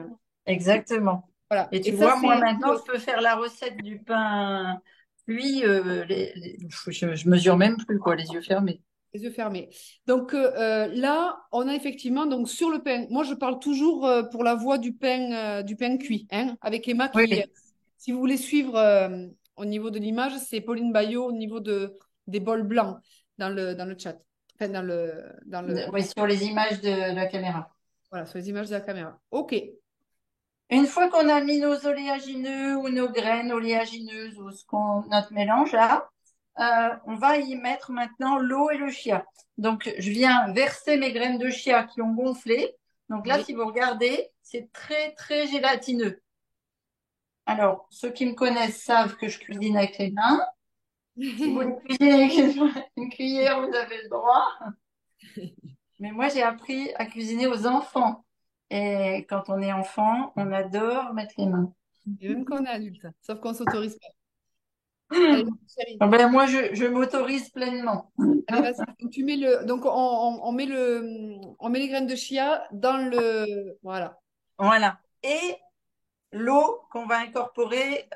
Exactement. Voilà. Et Et tu ça, vois, moi c'est maintenant, je peux faire la recette du pain cuit. Je mesure même plus, quoi, les yeux fermés. les yeux fermés. Donc là, on a effectivement, donc sur le pain, moi, je parle toujours pour la voie du pain cuit, hein, avec Emma Oui, qui, si vous voulez suivre au niveau de l'image, c'est Pauline Bayot au niveau des bols blancs dans le chat. Enfin, oui, sur les images de la caméra. voilà, sur les images de la caméra. OK. Une fois qu'on a mis nos oléagineux ou nos graines oléagineuses ou notre mélange là, on va y mettre maintenant l'eau et le chia. Donc, je viens verser mes graines de chia qui ont gonflé. Donc là, Oui. si vous regardez, c'est très, très gélatineux. Alors, ceux qui me connaissent savent que je cuisine avec les mains. Si vous voulez cuisiner avec une cuillère, vous avez le droit. Mais moi, j'ai appris à cuisiner aux enfants. Et quand on est enfant, on adore mettre les mains. Et même quand on est adulte, sauf qu'on s'autorise pas. Allez, chérie. Ah ben, moi, je m'autorise pleinement. Allez, vas-y. Donc, tu mets donc on met les graines de chia dans le, voilà. Voilà. Et l'eau qu'on va incorporer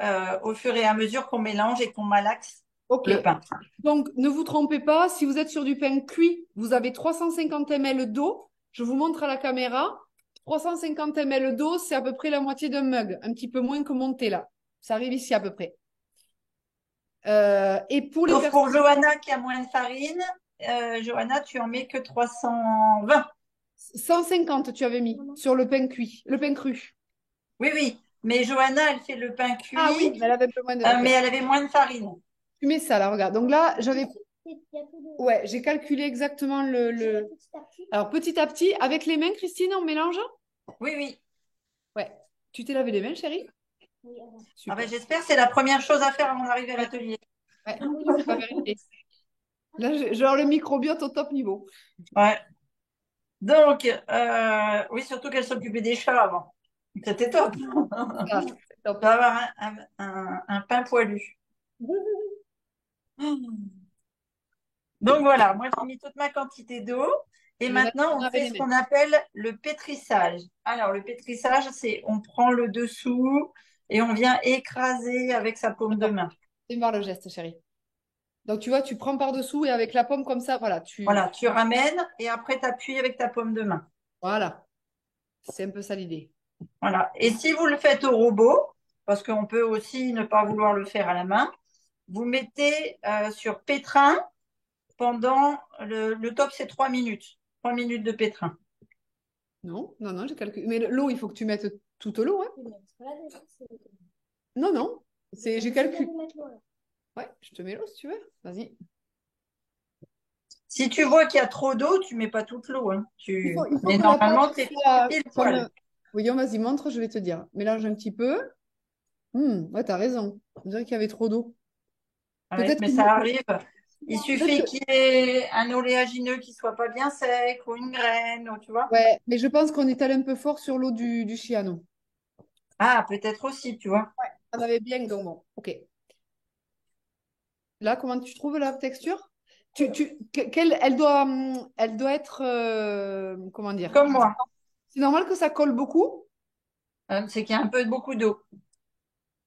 au fur et à mesure qu'on mélange et qu'on malaxe OK. le pain. Donc, ne vous trompez pas, si vous êtes sur du pain cuit, vous avez 350 ml d'eau. Je vous montre à la caméra. 350 ml d'eau, c'est à peu près la moitié d'un mug, un petit peu moins que mon thé là. Ça arrive ici à peu près. Et pour les Sauf personnes pour Johanna qui a moins de farine. Johanna, tu en mets que 320. 150, tu avais mis sur le pain cuit, le pain cru. Oui, oui. Mais Johanna, elle fait le pain Ah oui, cuit, mais elle avait un peu moins de. Ok. mais elle avait moins de farine. Tu mets ça là, regarde. Donc là, j'avais. Il y a peu de... Ouais, j'ai calculé exactement le. Petit à petit. Alors petit à petit, avec les mains, Christine, on mélange? Oui, oui. Ouais. Tu t'es lavé les mains, chérie? Oui, avant. Ah ben, Super. j'espère, c'est la première chose à faire avant d'arriver à Ouais, l'atelier. ouais. Ah oui, On va vérifier. Là, j'ai genre le microbiote au top niveau. Ouais. Donc, oui, surtout qu'elle s'occupait des chats avant. C'était top. Ça, c'est Tu top. vas avoir un pain poilu. Donc voilà, moi j'ai mis toute ma quantité d'eau et Et maintenant, maintenant on on avait fait les ce mains. qu'on appelle le pétrissage. Alors le pétrissage, c'est on prend le dessous et on vient écraser avec sa paume de Attends, main. fais voir le geste, chérie. Donc, tu vois, tu prends par-dessous et avec la pomme comme ça, voilà, Voilà, tu ramènes et après tu appuies avec ta paume de main. Voilà. C'est un peu ça l'idée. Voilà. Et si vous le faites au robot, parce qu'on peut aussi ne pas vouloir le faire à la main, vous mettez sur pétrin pendant le top, c'est 3 minutes. 3 minutes de pétrin. Non, non, non, j'ai calculé. Mais l'eau, il faut que tu mettes toute l'eau, hein? Oui, mais voilà, déjà, c'est... Non, non. J'ai Tu viens calculé. de mettre l'eau, là. Ouais, je te mets l'eau si tu veux. Vas-y. Si tu vois qu'il y a trop d'eau, tu mets pas toute l'eau, hein. Il faut Mais que la pâte normalement, tu es soit pile comme. poil. Voyons, vas-y, montre, je vais te dire. Mélange un petit peu. Ouais, t'as raison. On dirait qu'il y avait trop d'eau. Ouais, Peut-être mais qu'il ça me- arrive. Il peut-être suffit que- qu'il y ait un oléagineux qui soit pas bien sec ou une graine, ou tu vois. Ouais, mais je pense qu'on est allé un peu fort sur l'eau du Chiano. Ah, peut-être aussi, tu vois. On avait bien, donc bon, ok. Là, comment tu trouves la texture? Elle doit être, comment dire? Comme moi. C'est normal que ça colle beaucoup? C'est qu'il y a un peu beaucoup d'eau.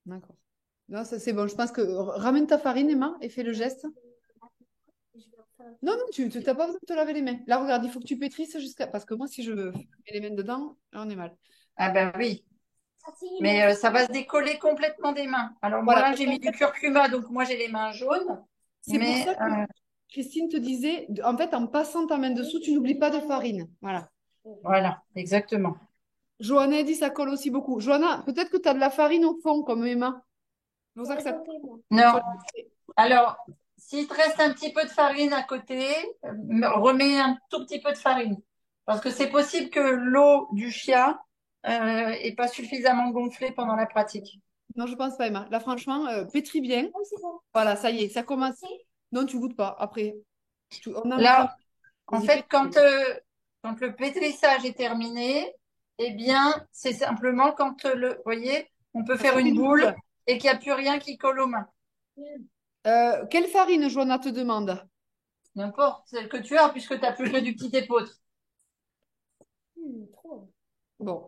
D'accord. Non, ça c'est bon. Je pense que ramène ta farine, Emma, et fais le geste. Je vais en faire un Non, non, tu n'as pas besoin de te laver les mains. Là, regarde, il faut que tu pétrisses jusqu'à. Parce que moi, si je mets les mains dedans, là, on est mal. Ah ben oui. petit. Mais ça va se décoller complètement des mains. Alors moi Voilà. là, Parce j'ai qu'en mis du fait, curcuma, donc moi j'ai les mains jaunes. c'est pour Mais ça que Christine te disait, en fait, en passant ta main dessous, tu n'oublies pas de farine. Voilà. voilà, exactement. Johanna a dit ça colle aussi beaucoup. Johanna, peut-être que tu as de la farine au fond, comme Emma. C'est pour ça que ça. Ok, moi. Non. Alors, s'il te reste un petit peu de farine à côté, remets un tout petit peu de farine. Parce que c'est possible que l'eau du chia est pas suffisamment gonflée pendant la pratique. Non, je pense pas, Emma. Là, franchement, pétris bien. Oh, c'est bon. Voilà, ça y est, ça commence. C'est Non, tu goûtes pas. Après, on a le temps. Là, en Vas-y, fait, pétris. quand le pétrissage est terminé, eh bien, c'est simplement quand vous voyez, on peut Ça faire fait une une boule boule. et qu'il n'y a plus rien qui colle aux mains. Quelle farine, Joanna te demande? N'importe, celle que tu as, puisque tu n'as plus que du petit épeautre. trop. Bon.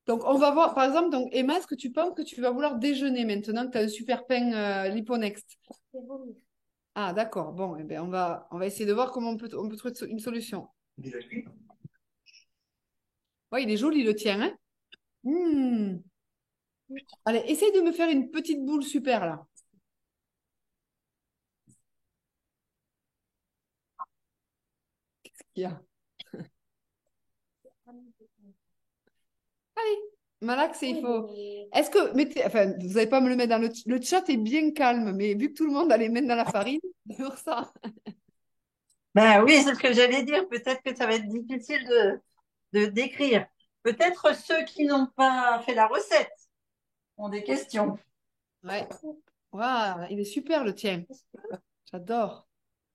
Donc, on va voir, par exemple, donc, Emma, est-ce que tu penses que tu vas vouloir déjeuner maintenant que tu as un super pain Liponext? C'est bon. Ah, d'accord. Bon, eh ben, on va essayer de voir comment on peut trouver une solution. Ouais, il est joli le tien, hein? Hmm. Allez, essaye de me faire une petite boule super là. Qu'est-ce qu'il y a? Allez, Malax, il faut. Est-ce que. Enfin, vous n'allez pas me le mettre dans le chat est bien calme, mais vu que tout le monde a les mains dans la farine, sur ça. Ben oui, c'est ce que j'allais dire. Peut-être que ça va être difficile de décrire. Peut-être ceux qui n'ont pas fait la recette ont des questions. Ouais. Waouh, il est super le tien. J'adore.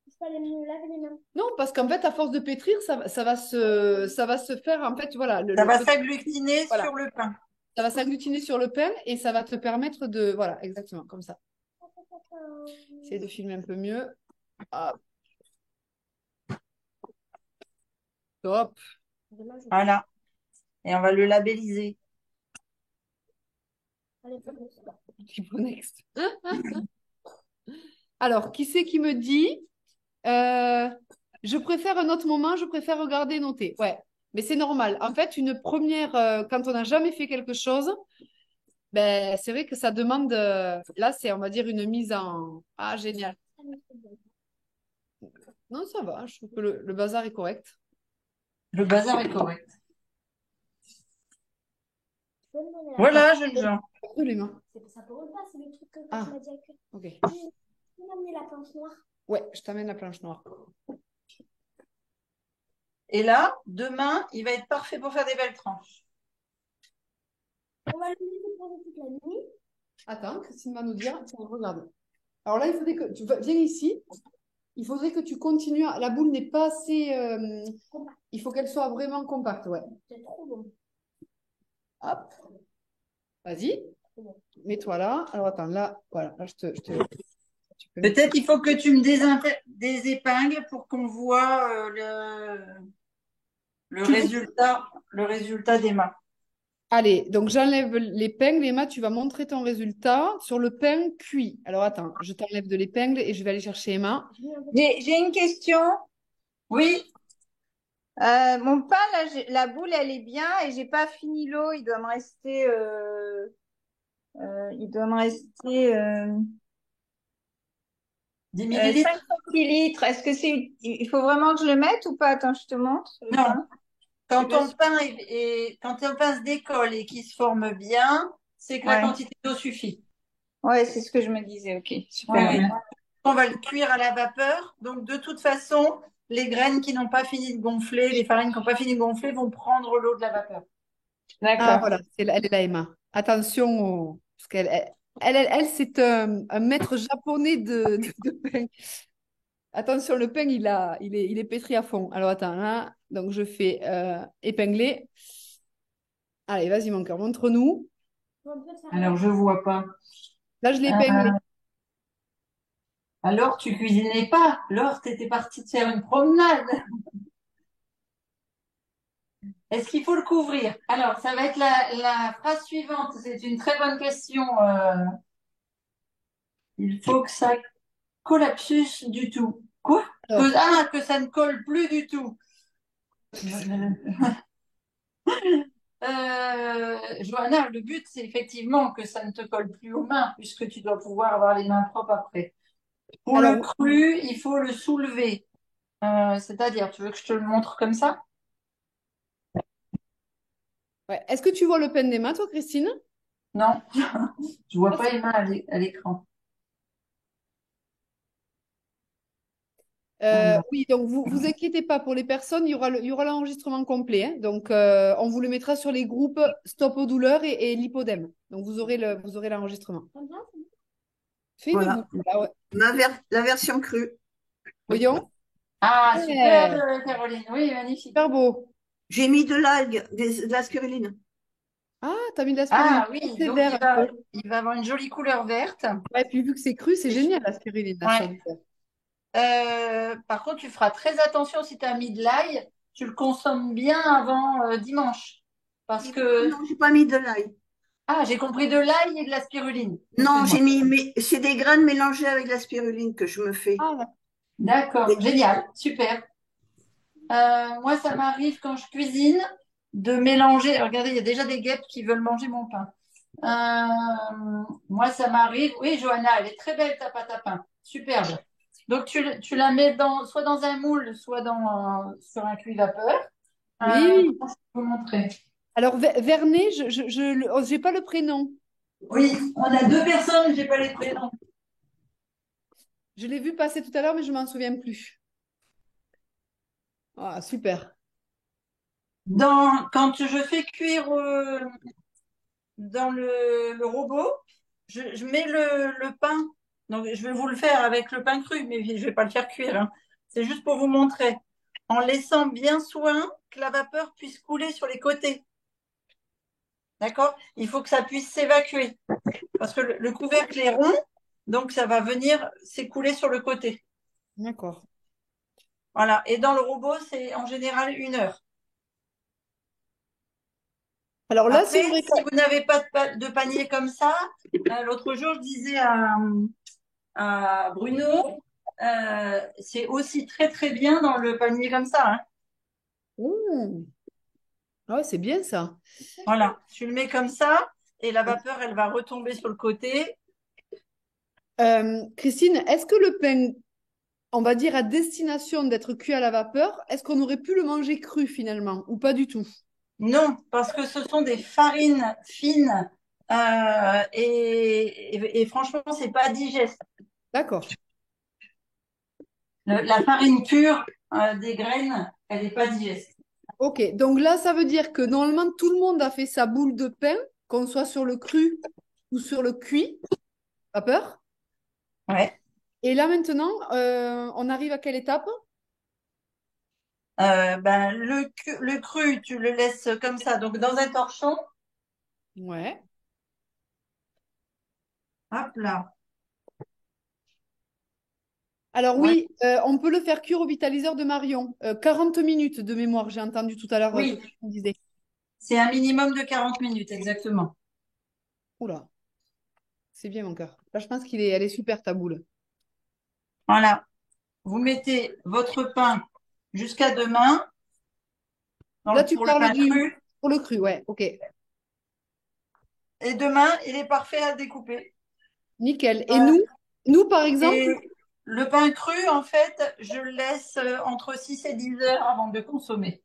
Il faut aller me laver les mains. Non, parce qu'en fait, à force de pétrir, ça va se faire, en fait, voilà. Ça va s'agglutiner voilà. sur le pain. Ça va s'agglutiner sur le pain et ça va te permettre de. Voilà, exactement, comme ça. Essaye de filmer un peu mieux. Hop, top. Demain, je vais Voilà. Et on va le labelliser. aller faire le sport. Liponext. Alors, qui c'est qui me dit je préfère un autre moment, je préfère regarder et noter. Ouais, mais c'est normal. En fait, une première, quand on n'a jamais fait quelque chose, ben, c'est vrai que ça demande. Là, c'est, on va dire, une mise en. Ah, génial. Ah, mais c'est bon. Non, ça va. Je trouve que le bazar est correct. Le bazar est correct. Je peux me donner la Voilà, jeune gens. Absolument. Ça pour pas, c'est le truc que Ah. tu m'as dit à cœur. Ok. Tu peux m'amener la planche noire. Ouais, je t'amène la planche noire. Et là, demain, il va être parfait pour faire des belles tranches. On va le laisser poser toute la nuit. Attends, Christine va nous dire. Tiens, regarde. Alors là, il faudrait que tu viens ici. Il faudrait que tu continues. La boule n'est pas assez. Il faut qu'elle soit vraiment compacte. Ouais. C'est trop bon. Hop. Vas-y. Mets-toi là. Alors attends, là, voilà. Là, tu peux mettre- Peut-être il faut que tu me des épingles pour qu'on voit le résultat des mains. Allez, donc j'enlève l'épingle. Emma, tu vas montrer ton résultat sur le pain cuit. Alors attends, je t'enlève de l'épingle et je vais aller chercher Emma. J'ai une question. Oui, Mon pain, là, la boule, elle est bien et j'ai pas fini l'eau. Il doit me rester 10 5 millilitres. centilitres. Est-ce que il faut vraiment que je le mette ou pas? Attends, je te montre. Le Non. pain. Quand C'est pas ton sûr. pain quand ton pain se décolle et qu'il se forme bien, c'est que la Ouais, quantité d'eau suffit. ouais, c'est ce que je me disais. Ok, super. Ouais, ouais. On va le cuire à la vapeur. Donc, de toute façon, les graines qui n'ont pas fini de gonfler, les farines qui n'ont pas fini de gonfler vont prendre l'eau de la vapeur. Ah, D'accord. voilà, elle est là, Emma. Attention, parce qu'elle, c'est un maître japonais de pain. Attention, le pain, il est pétri à fond. Alors, attends, là, donc je fais épingler. Allez, vas-y, mon cœur, montre-nous. On peut faire Alors, je vois pas. Là, je l'ai Euh, épinglé. alors, tu cuisinais pas. Laure, t'étais partie de faire une promenade. Est-ce qu'il faut le couvrir? Alors, ça va être la phrase suivante. C'est une très bonne question. Il faut que ça collapsus du tout. Quoi? Alors, Que ça ne colle plus du tout. Johanna, le but, c'est effectivement que ça ne te colle plus aux mains, puisque tu dois pouvoir avoir les mains propres après. Pour le alors, cru, il faut le soulever. C'est-à-dire, tu veux que je te le montre comme ça? ouais. Est-ce que tu vois le pain d'Emma, toi, Christine? Non, je vois Ah, pas les mains à l'écran. Oui, donc vous inquiétez pas pour les personnes, il y aura l'enregistrement complet, hein. Donc, on vous le mettra sur les groupes Stop aux douleurs et l'hypodème. Donc, vous aurez l'enregistrement. Fais une Voilà. boucle, là, ouais. La version crue. Voyons. Ah, super, Ouais, Caroline. Oui, magnifique. super beau. J'ai mis de l'algue, de la spiruline. Ah, t'as mis de la spiruline. Ah oui, C'est donc vert un peu. il va avoir une jolie couleur verte. Ouais, puis vu que c'est cru, c'est génial la spiruline, la Ouais. surdité. Par contre, tu feras très attention si tu as mis de l'ail, tu le consommes bien avant dimanche. Parce que, Non, j'ai pas mis de l'ail. ah, j'ai compris de l'ail et de la spiruline. Non, Excuse-moi. mais c'est des graines mélangées avec la spiruline que je me fais. Ah, D'accord, génial, super. Moi, ça m'arrive quand je cuisine de mélanger. Regardez, il y a déjà des guêpes qui veulent manger mon pain. Moi, ça m'arrive. Oui, Johanna, elle est très belle ta pâte à pain. Superbe. Donc, tu la mets soit dans un moule, soit sur un cuit vapeur. oui. Comment je peux vous montrer? Alors, Vernet, j'ai pas le prénom. Oui, on a deux personnes, j'ai pas les prénoms. Je l'ai vu passer tout à l'heure, mais je m'en souviens plus. Ah, super. Quand je fais cuire dans le robot, je mets le pain. Donc, je vais vous le faire avec le pain cru, mais je vais pas le faire cuire, hein. C'est juste pour vous montrer. En laissant bien soin que la vapeur puisse couler sur les côtés. D'accord? Il faut que ça puisse s'évacuer. Parce que le couvercle est rond, donc ça va venir s'écouler sur le côté. D'accord. Voilà. Et dans le robot, c'est en général 1 heure. Alors là, Après, c'est vrai que... si vous n'avez pas de panier comme ça, l'autre jour, je disais à Bruno, c'est aussi très très bien dans le panier comme ça, hein. Ouh. Ah ouais, c'est bien ça. Voilà, tu le mets comme ça et la vapeur, elle va retomber sur le côté. Christine, est-ce que le pain, on va dire à destination d'être cuit à la vapeur, est-ce qu'on aurait pu le manger cru finalement ou pas du tout? Non, parce que ce sont des farines fines et franchement, c'est pas digeste. D'accord. La farine pure des graines, elle n'est pas digeste. Ok, donc là, ça veut dire que normalement, tout le monde a fait sa boule de pain, qu'on soit sur le cru ou sur le cuit, vapeur. Ouais. Et là maintenant, on arrive à quelle étape? Ben, le cru, tu le laisses comme ça, donc dans un torchon. Ouais. Hop là. Alors Ouais. oui, on peut le faire cuire au vitaliseur de Marion. 40 minutes de mémoire, j'ai entendu tout à l'heure que Oui, tu me disais. c'est un minimum de 40 minutes, exactement. Oula, c'est bien mon cœur. Là, je pense elle est super ta boule. Voilà. Vous mettez votre pain jusqu'à demain Là, tu pour le parles pain cru. pour le cru, ouais, ok. Et demain, il est parfait à découper. Nickel. Et Euh, nous par exemple, et le pain cru, en fait, je le laisse entre 6 et 10 heures avant de consommer,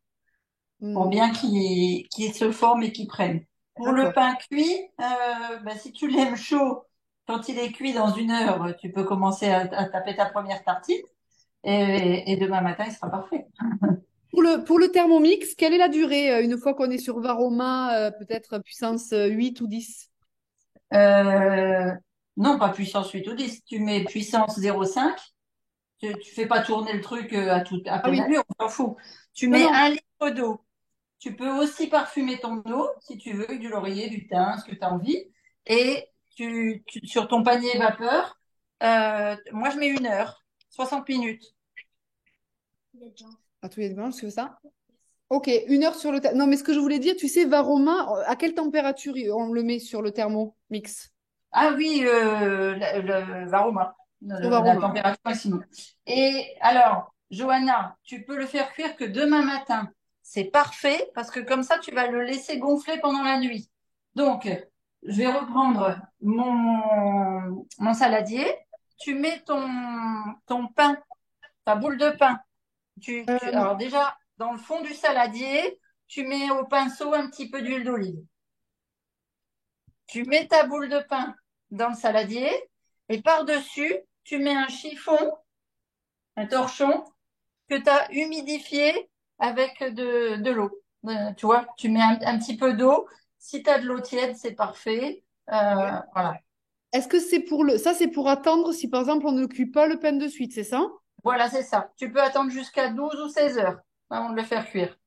pour hmm, bien qu'il se forme et qu'il prenne. Pour le d'accord. pain cuit, ben, si tu l'aimes chaud, quand il est cuit dans 1 heure, tu peux commencer à taper ta première tartine. Et demain matin, il sera parfait. Pour le Thermomix, quelle est la durée une fois qu'on est sur Varoma, peut-être puissance 8 ou 10? Euh, non, pas puissance 8 ou 10. Tu mets puissance 0,5. Tu fais pas tourner le truc à Ah pleine oui, allure, on s'en fout. Tu non, mets non. 1 litre d'eau. Tu peux aussi parfumer ton eau, si tu veux, avec du laurier, du thym, ce que tu as envie. Et sur ton panier vapeur, moi je mets 1 heure, 60 minutes. À tous les dimanches, c'est ça? Ok, 1 heure sur le Non, mais ce que je voulais dire, tu sais, Varoma, à quelle température on le met sur le Thermomix? Ah oui, le varoma, Sur la Varoma. température maximum. Et alors, Johanna, tu peux le faire cuire que demain matin. C'est parfait parce que comme ça, tu vas le laisser gonfler pendant la nuit. Donc, je vais reprendre mon saladier. Tu mets ton pain, ta boule de pain. Euh, Alors déjà, dans le fond du saladier, tu mets au pinceau un petit peu d'huile d'olive. Tu mets ta boule de pain dans le saladier et par-dessus, tu mets un chiffon un torchon que tu as humidifié avec de l'eau. Tu vois, tu mets un petit peu d'eau. Si tu as de l'eau tiède, c'est parfait. Voilà. Est-ce que c'est pour le... Ça, c'est pour attendre si, par exemple, on ne cuit pas le pain de suite, c'est ça? Voilà, c'est ça. Tu peux attendre jusqu'à 12 ou 16 heures avant de le faire cuire.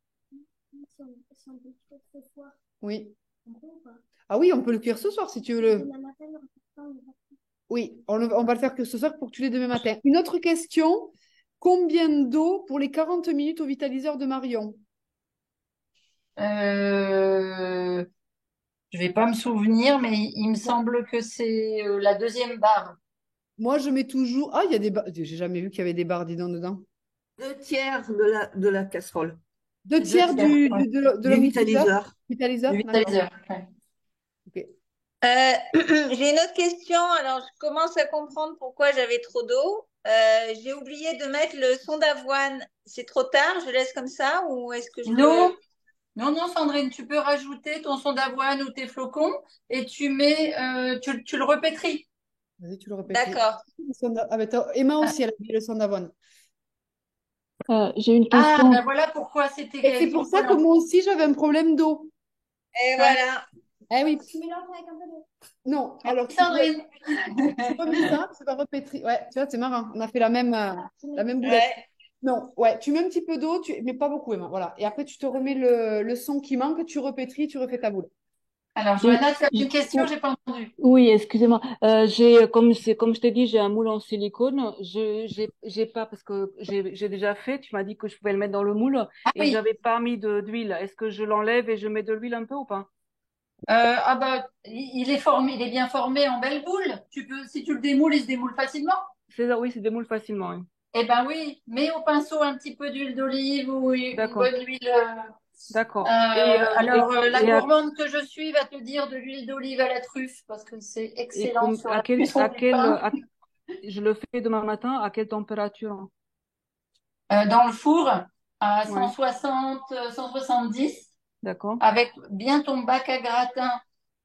Si on peut faire ce soir, Oui. on peut ou pas? Ah oui, on peut le cuire ce soir si tu veux le... Demain matin, il y aura pas de temps, Oui, on va le faire que ce soir pour que tu l'aies demain matin. Une autre question. Combien d'eau pour les 40 minutes au vitaliseur de Marion? Euh, je vais pas me souvenir, mais il me semble que c'est la deuxième barre. Moi, je mets toujours... Ah, il y a des barres. J'ai jamais vu qu'il y avait des barres, dis donc, dedans. 2 tiers de la casserole, Deux Deux tiers tiers, ouais. de du l'humidificateur. vitaliseur. Du Vitaliseur, d'accord. vitaliseur. Ouais. Ok. J'ai une autre question. Alors, je commence à comprendre pourquoi j'avais trop d'eau. J'ai oublié de mettre le son d'avoine. C'est trop tard, je laisse comme ça ou est-ce que je Non, le... non, Sandrine, tu peux rajouter ton son d'avoine ou tes flocons et tu mets, tu le repétris. Vas-y, tu le répéterais. D'accord. Ah, ben, Emma aussi, elle a mis le son d'avoine. J'ai une Ah, question. ben voilà pourquoi c'était Et c'est pour ça que équivalent. moi aussi, j'avais un problème d'eau. Et Ouais. voilà. Eh oui. Tu mélanges avec un peu d'eau. Non, alors Sandrine. tu remets ça, tu vas repétrir. Ouais, tu vois, c'est marrant. On a fait la même boulette. Ouais. Non, ouais, tu mets un petit peu d'eau, mais pas beaucoup, Emma. Voilà. Et après, tu te remets le son qui manque, tu repétris, tu refais ta boule. Alors, J'ai- Johanna, tu as une j'ai- question, j'ai pas entendu. Oui, excusez-moi. Comme je t'ai dit, j'ai un moule en silicone. J'ai pas parce que j'ai déjà fait. Tu m'as dit que je pouvais le mettre dans le moule Ah et oui. j'avais pas mis d'huile. Est-ce que je l'enlève et je mets de l'huile un peu ou pas? Ah bah, il est formé, il est bien formé en belle boule. Tu peux, si tu le démoules, il se démoule facilement. C'est ça, oui, c'est des moules facilement. Oui. Eh ben oui, mets au pinceau un petit peu d'huile d'olive ou une D'accord, bonne huile. d'accord. La Et, gourmande que je suis va te dire de l'huile d'olive à la truffe parce que c'est excellent sur à la cuisson à du pain. je le fais demain matin à quelle température? Hein? Dans le four à Ouais, 160, 170 d'accord. avec bien ton bac à gratin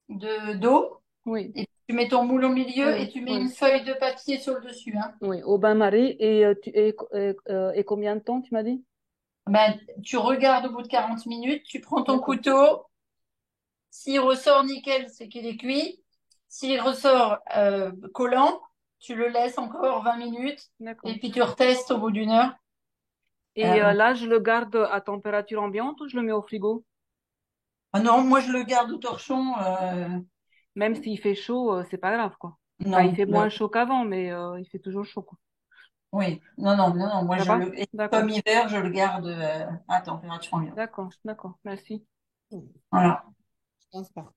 d'eau. Oui, Et tu mets ton moule au milieu et oui, tu mets une oui. feuille de papier sur le dessus, hein. Oui, au bain-marie. Et combien de temps, tu m'as dit? Ben, tu regardes au bout de 40 minutes, tu prends ton D'accord, couteau. S'il ressort nickel, c'est qu'il est cuit. S'il ressort collant, tu le laisses encore 20 minutes d'accord. et puis tu retestes au bout d'une heure. Et là, je le garde à température ambiante ou je le mets au frigo? Ah non, moi je le garde au torchon. Même s'il fait chaud, c'est pas grave, quoi. Enfin, il Non, fait moins chaud qu'avant, mais il fait toujours chaud, quoi. oui, non, moi Ça va? et D'accord, comme hiver, je le garde à température ambiante. d'accord, merci. Voilà. Je pense pas.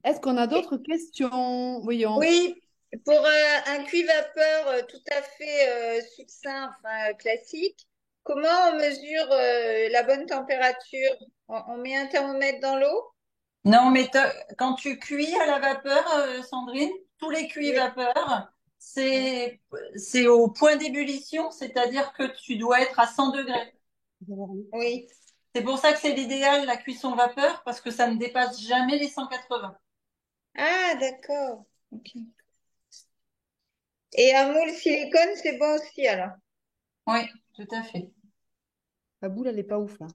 Est-ce qu'on a d'autres questions? Voyons. Oui, pour un cuit vapeur tout à fait succinct, enfin classique, comment on mesure la bonne température? On met un thermomètre dans l'eau? Non, mais quand tu cuis à la vapeur, Sandrine, tous les cuits Oui. vapeur, c'est au point d'ébullition, c'est-à-dire que tu dois être à 100 degrés. Oui. C'est pour ça que c'est l'idéal, la cuisson vapeur, parce que ça ne dépasse jamais les 180. Ah, d'accord. Ok. Et un moule silicone, c'est bon aussi alors. Oui, tout à fait. La boule, elle est pas ouf, là.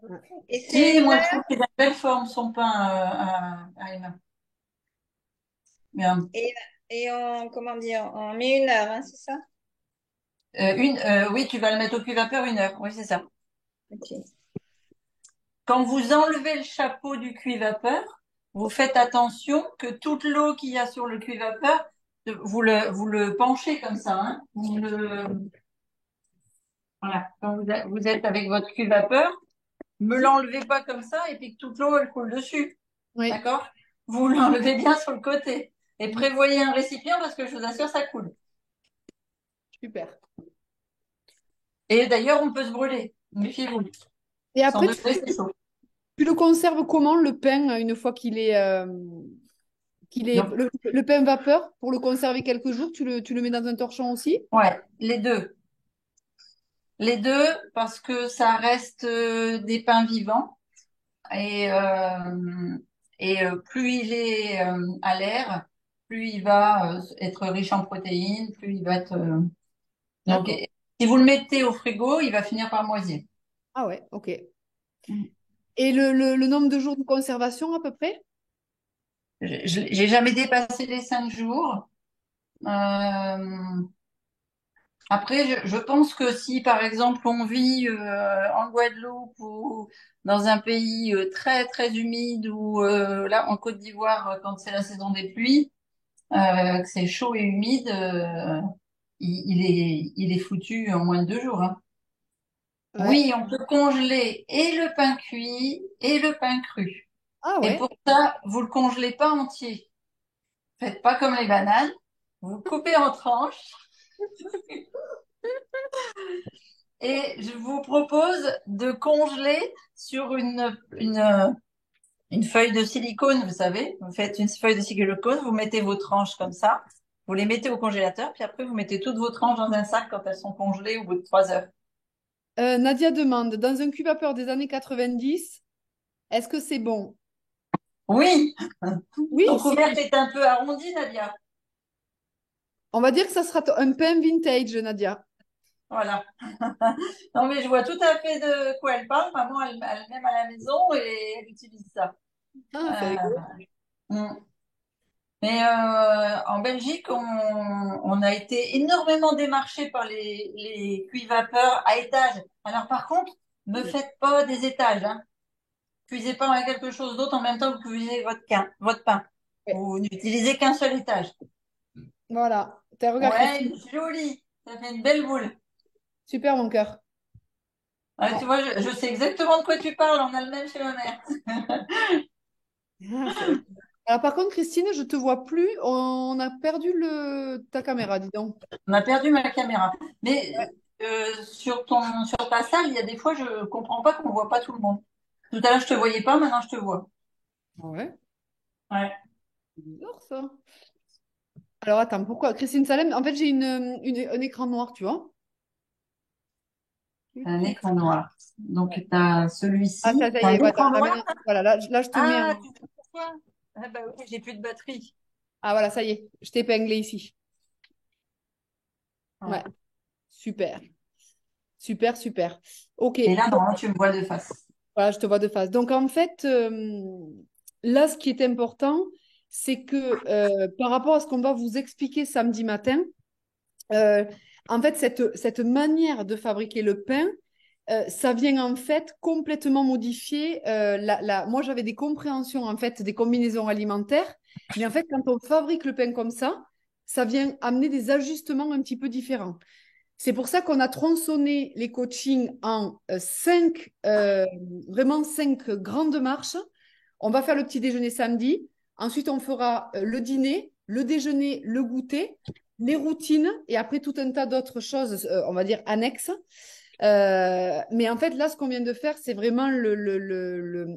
Ouais. Et c'est Si, une moi, je heure trouve qu'il a une belle forme, son pain à Emma. Bien. et, et on, comment dire, on met une heure, hein, c'est ça? Oui, tu vas le mettre au cuit vapeur 1 heure. Oui, c'est ça. Ok. Quand vous enlevez le chapeau du cuit vapeur, vous faites attention que toute l'eau qu'il y a sur le cuit vapeur, vous le penchez comme ça, hein. Voilà. Quand vous êtes avec votre cuit vapeur, me l'enlevez pas comme ça et puis que toute l'eau, elle coule dessus. Oui, D'accord? Vous l'enlevez bien sur le côté. Et prévoyez un récipient parce que je vous assure, ça coule. super. Et d'ailleurs, on peut se brûler. Méfiez-vous. Et 100 après, degrés, c'est chaud. tu le conserves comment, le pain, une fois qu'il est Donc, le pain vapeur, pour le conserver quelques jours, tu le mets dans un torchon aussi? ouais, les deux. Les deux, parce que ça reste des pains vivants et, plus il est à l'air, plus il va être riche en protéines, plus il va être Donc, D'accord. si vous le mettez au frigo, il va finir par moisir. Ah ouais, ok. Mm. Et le nombre de jours de conservation à peu près? J'ai jamais dépassé les 5 jours. Euh, Après, je pense que si, par exemple, on vit en Guadeloupe ou dans un pays très, très humide ou là, en Côte d'Ivoire, quand c'est la saison des pluies, que c'est chaud et humide, il est foutu en moins de 2 jours, hein. Ouais. Oui, on peut congeler et le pain cuit et le pain cru. Ah Et ouais. pour ça, vous le congelez pas entier. Faites pas comme les bananes. Vous coupez en tranches. Et je vous propose de congeler sur une feuille de silicone, vous savez. Vous faites une feuille de silicone, vous mettez vos tranches comme ça, vous les mettez au congélateur, puis après vous mettez toutes vos tranches dans un sac quand elles sont congelées au bout de 3 heures. Nadia demande, dans un cuve vapeur des années 90, est-ce que c'est bon? Oui, ton Oui, si. couvercle est un peu arrondi, Nadia. On va dire que ça sera un pain vintage, Nadia. Voilà. Non, mais je vois tout à fait de quoi elle parle. Maman, elle même à la maison et elle utilise ça. Ah, c'est rigolo. Euh, mm. Mais en Belgique, on a été énormément démarché par les cuits vapeur à étage. Alors par contre, ne faites pas des étages, hein. Cuisez pas avec quelque chose d'autre en même temps que vous cuisez votre pain. Ouais. Vous n'utilisez qu'un seul étage. Voilà. Regarde, Christine. Ouais, joli. Ça fait une belle boule. Super, mon cœur. Ouais, Ouais. tu vois, je sais exactement de quoi tu parles. On a le même chez ma mère. Ah, c'est rigolo. Alors, par contre, Christine, je te vois plus. On a perdu ta caméra, dis donc. On a perdu ma caméra. Mais sur ta salle, il y a des fois, je comprends pas qu'on voit pas tout le monde. Tout à l'heure, je te voyais pas, maintenant je te vois. Ah ouais, Ouais. c'est bizarre ça. Alors, attends, pourquoi? Christine Salem, en fait, j'ai un écran noir, tu vois. Un écran noir. Donc, tu as Ah, celui-ci. ça T'as y un est, ouais, écran là, noir? maintenant, voilà, là, je te mets Ah, en... tu sais pourquoi? Ah, bah oui, j'ai plus de batterie. Ah, voilà, ça y est, je t'ai épinglé ici. Ouais, Ouais. super, super, super. Ok, Et là, donc, normalement, tu me vois de face. voilà, je te vois de face. Donc, en fait, là, ce qui est important, c'est que par rapport à ce qu'on va vous expliquer samedi matin, euh, en fait, cette manière de fabriquer le pain, ça vient en fait complètement modifier Moi, j'avais des compréhensions en fait des combinaisons alimentaires, mais en fait, quand on fabrique le pain comme ça vient amener des ajustements un petit peu différents. C'est pour ça qu'on a tronçonné les coachings en vraiment cinq grandes marches. On va faire le petit déjeuner samedi. Ensuite, on fera le dîner, le déjeuner, le goûter, les routines et après tout un tas d'autres choses, on va dire annexes. Mais en fait, là, ce qu'on vient de faire, c'est vraiment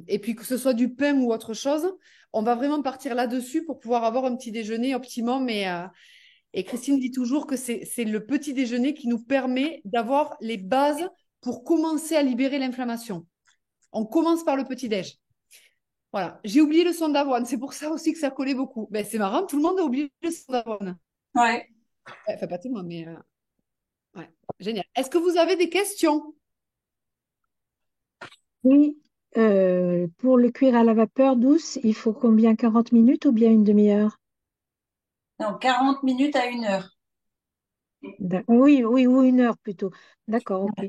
Et puis que ce soit du pain ou autre chose, on va vraiment partir là-dessus pour pouvoir avoir un petit déjeuner optimum. Et Christine dit toujours que c'est le petit déjeuner qui nous permet d'avoir les bases pour commencer à libérer l'inflammation. On commence par le petit déj. Voilà. J'ai oublié le son d'avoine. C'est pour ça aussi que ça collait beaucoup. Ben, c'est marrant, tout le monde a oublié le son d'avoine. Ouais. Enfin, pas tout le monde, mais ouais. Génial. Est-ce que vous avez des questions? Oui, pour le cuire à la vapeur douce, il faut combien? 40 minutes ou bien une demi-heure? Donc, 40 minutes à 1 heure. Oui, oui, ou une heure plutôt. D'accord, ok.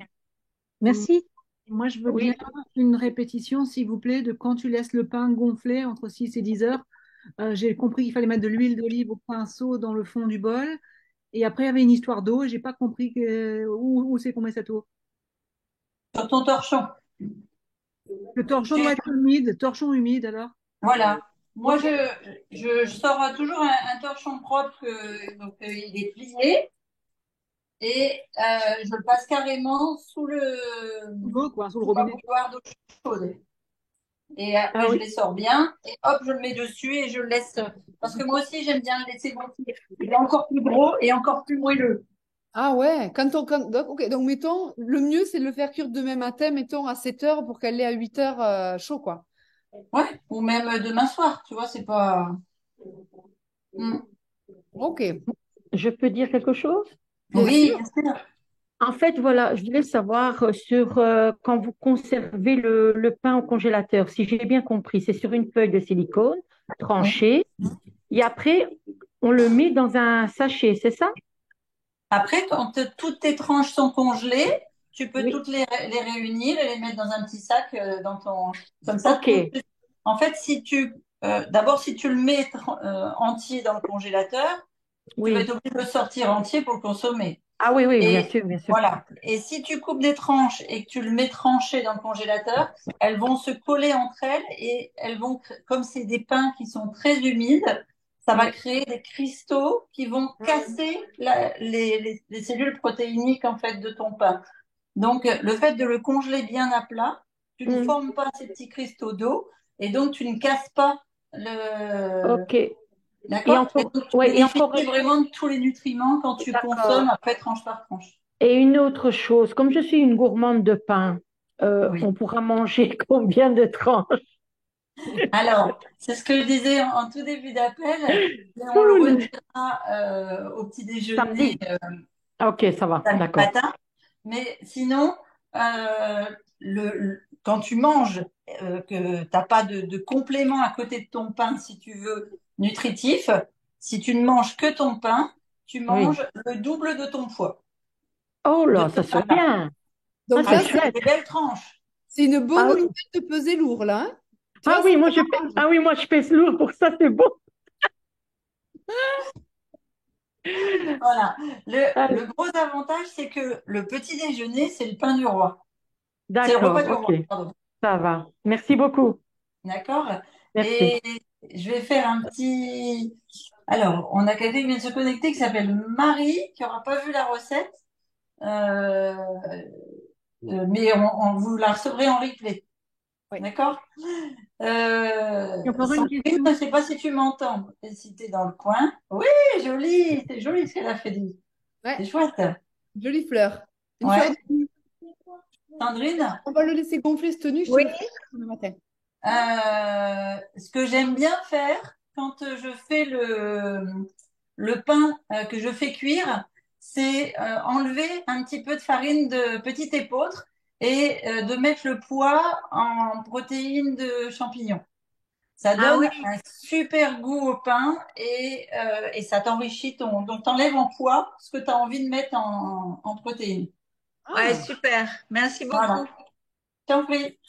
Merci. Moi, je veux bien Oui. une répétition, s'il vous plaît, de quand tu laisses le pain gonfler entre 6 et 10 heures. J'ai compris qu'il fallait mettre de l'huile d'olive au pinceau dans le fond du bol. Et après, il y avait une histoire d'eau et j'ai pas compris où c'est qu'on met cette eau. Sur ton torchon. Le torchon doit Tu- être humide, torchon humide alors. Voilà. Moi, Ok. je sors toujours un torchon propre, donc il est plié. Et je le passe carrément Sous l'eau, quoi, sous le sous ma robinet. bouilloire d'eau chaude. Et Ah après, je oui. les sors bien. Et hop, je le mets dessus et je le laisse. Parce que moi aussi, j'aime bien le laisser gonfler. Il est encore plus gros et encore plus moelleux. Ah ouais, ok, donc mettons, le mieux c'est de le faire cuire demain matin, mettons à 7 heures pour qu'elle ait à 8 heures chaud, quoi. Ouais. Ou même demain soir, tu vois, c'est pas. Hmm. Ok. Je peux dire quelque chose? Bien Oui, sûr. bien sûr. En fait, voilà, je voulais savoir sur quand vous conservez le pain au congélateur, si j'ai bien compris, c'est sur une feuille de silicone Oui. tranchée et après, on le met dans un sachet, c'est ça? Après, quand toutes tes tranches sont congelées, tu peux Oui. toutes les réunir et les mettre dans un petit sac dans ton. Comme ça, Ok, en fait, si tu. D'abord, si tu le mets entier dans le congélateur, tu vas être oui. obligé de le sortir entier pour le consommer. Ah oui, oui, bien Et sûr, bien sûr. voilà. Et si tu coupes des tranches et que tu le mets tranché dans le congélateur, elles vont se coller entre elles et elles vont, comme c'est des pains qui sont très humides, ça va Oui. créer des cristaux qui vont casser les cellules protéiniques en fait de ton pain. Donc, le fait de le congeler bien à plat, tu ne Hmm. formes pas ces petits cristaux d'eau et donc tu ne casses pas le. Ok. Et D'accord? Et encore, donc, tu ouais, et encore, bénéficies vraiment de tous les nutriments quand tu consommes d'accord. après tranche par tranche. Et une autre chose, comme je suis une gourmande de pain, Oui. on pourra manger combien de tranches? Alors, c'est ce que je disais en tout début d'appel, et on le Cool. redira au petit déjeuner Samedi. Ok, ça va, samedi d'accord. matin. Mais sinon, euh, quand tu manges, que tu n'as pas de complément à côté de ton pain, si tu veux, nutritif, si tu ne manges que ton pain, tu Oui. manges le double de ton poids Oh de là, ce ça se fait pain-là. bien. Ah, Donc c'est là, Avec chouette. des belles tranches. c'est une bonne Ah, nouvelle de peser lourd, là, hein. Tu ah vois, ça oui, t'arrange. ah oui, moi je pèse lourd pour ça, c'est bon. Voilà. Ah, Le gros avantage, c'est que le petit déjeuner, c'est le pain du roi. C'est le repas d'accord, du ok, roi, pardon. ça va. Merci beaucoup. D'accord? Merci. Et je vais faire un petit. Alors, on a quelqu'un qui vient de se connecter qui s'appelle Marie, qui n'aura pas vu la recette, euh, mais vous la recevrez en replay. Oui. D'accord? Et encore une Sandrine, question. je ne sais pas si tu m'entends, et si tu es dans le coin. Oui, joli, c'est joli ce qu'elle a fait dit. Ouais, C'est chouette. jolie fleur. Une fleur Ouais. de nuit. Sandrine? On va le laisser gonfler cette tenue, je te Oui, le ferai le matin. Ce que j'aime bien faire quand je fais le pain que je fais cuire, c'est enlever un petit peu de farine de petit épeautre et de mettre le pois en protéines de champignons. Ça ah donne oui, un super goût au pain et ça t'enrichit donc t'enlèves en poids ce que tu as envie de mettre en protéines. ouais, Ah, super. Merci Voilà. beaucoup. T'en prie.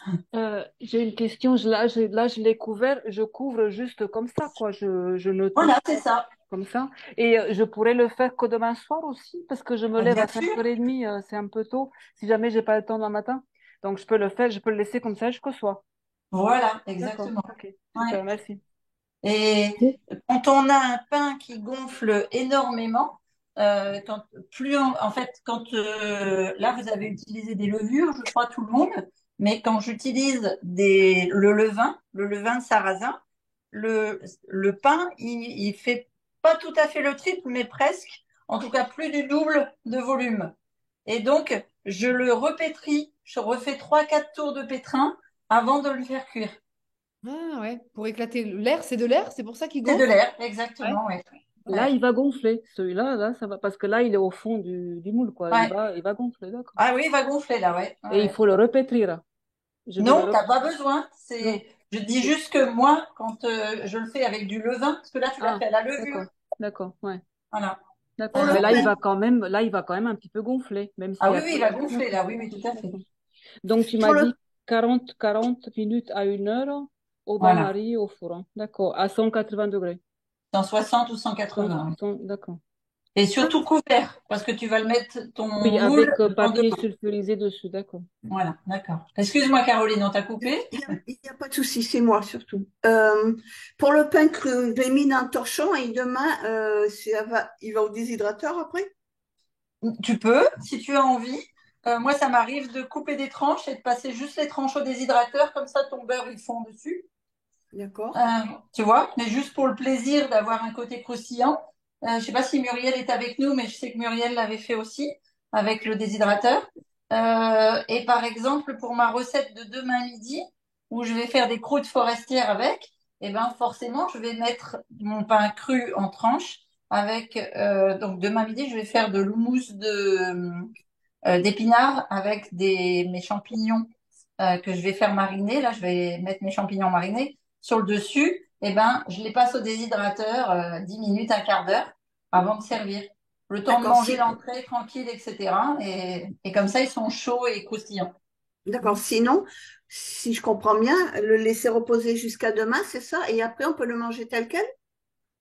J'ai une question, là, je l'ai couvert, je couvre juste comme ça, quoi. Je ne touche Voilà, c'est pas ça. comme ça. Et je pourrais le faire que demain soir aussi, parce que je me lève Bien à sûr. 5h30, c'est un peu tôt, si jamais j'ai pas le temps demain matin. Donc, je peux le faire, je peux le laisser comme ça jusqu'au soir. Voilà, D'accord, exactement. ok, Ouais. super, merci. Et quand on a un pain qui gonfle énormément, en fait, quand là vous avez utilisé des levures, je crois tout le monde, mais quand j'utilise le levain de sarrasin, le pain, il fait pas tout à fait le triple, mais presque, en tout cas plus du double de volume. Et donc, je le repétris, je refais 3, 4 tours de pétrin avant de le faire cuire. ah ouais, pour éclater l'air, c'est de l'air, c'est pour ça qu'il C'est de gonfle? l'air, Ouais. exactement, oui. Là, Ouais. il va gonfler. Celui-là, là, ça va, parce que là, il est au fond du moule, quoi. Ouais. Il va gonfler, d'accord. Ah oui, il va gonfler là, ouais. Ouais, Et il ouais. faut le repétrir. Je vais le Non, rep... t'as pas besoin. Non. Je dis juste que moi, quand je le fais avec du levain, parce que là, tu l'as Ah, fait à la levure. d'accord, d'accord, ouais. Voilà. D'accord. Mais Euh, là, il va quand même un petit peu gonfler, même ah s'il y oui, a oui, peu. il va gonfler D'accord, là. Oui, oui, tout à fait. d'accord. Donc, tu Pour m'as le, dit 40 minutes à 1 heure au Voilà. bain-marie, au four, hein. D'accord. À 180 degrés. 160 ou 180. Oui. D'accord. Et surtout couvert, parce que tu vas le mettre ton Oui, moule avec en papier dehors. sulfurisé dessus, d'accord. Voilà, d'accord. Excuse-moi, Caroline, on t'a coupé? il y a pas de souci, c'est moi surtout. Pour le pain cru, je l'ai mis dans un torchon et demain, il va au déshydrateur après? Tu peux, si tu as envie. Moi, ça m'arrive de couper des tranches et de passer juste les tranches au déshydrateur, comme ça ton beurre il fond dessus. Euh, D'accord. Tu vois, mais juste pour le plaisir d'avoir un côté croustillant. Je sais pas si Muriel est avec nous, mais je sais que Muriel l'avait fait aussi avec le déshydrateur. Et par exemple, pour ma recette de demain midi, où je vais faire des croûtes forestières avec, eh ben forcément, je vais mettre mon pain cru en tranches avec, donc demain midi, je vais faire de l'houmous d'épinards avec mes champignons que je vais faire mariner. Là, je vais mettre mes champignons marinés sur le dessus. Eh ben, je les passe au déshydrateur 10 minutes, un quart d'heure avant de servir. Le temps de D'accord, manger l'entrée tranquille, etc. Et comme ça, ils sont chauds et croustillants. d'accord. Sinon, si je comprends bien, le laisser reposer jusqu'à demain, c'est ça? Et après, on peut le manger tel quel?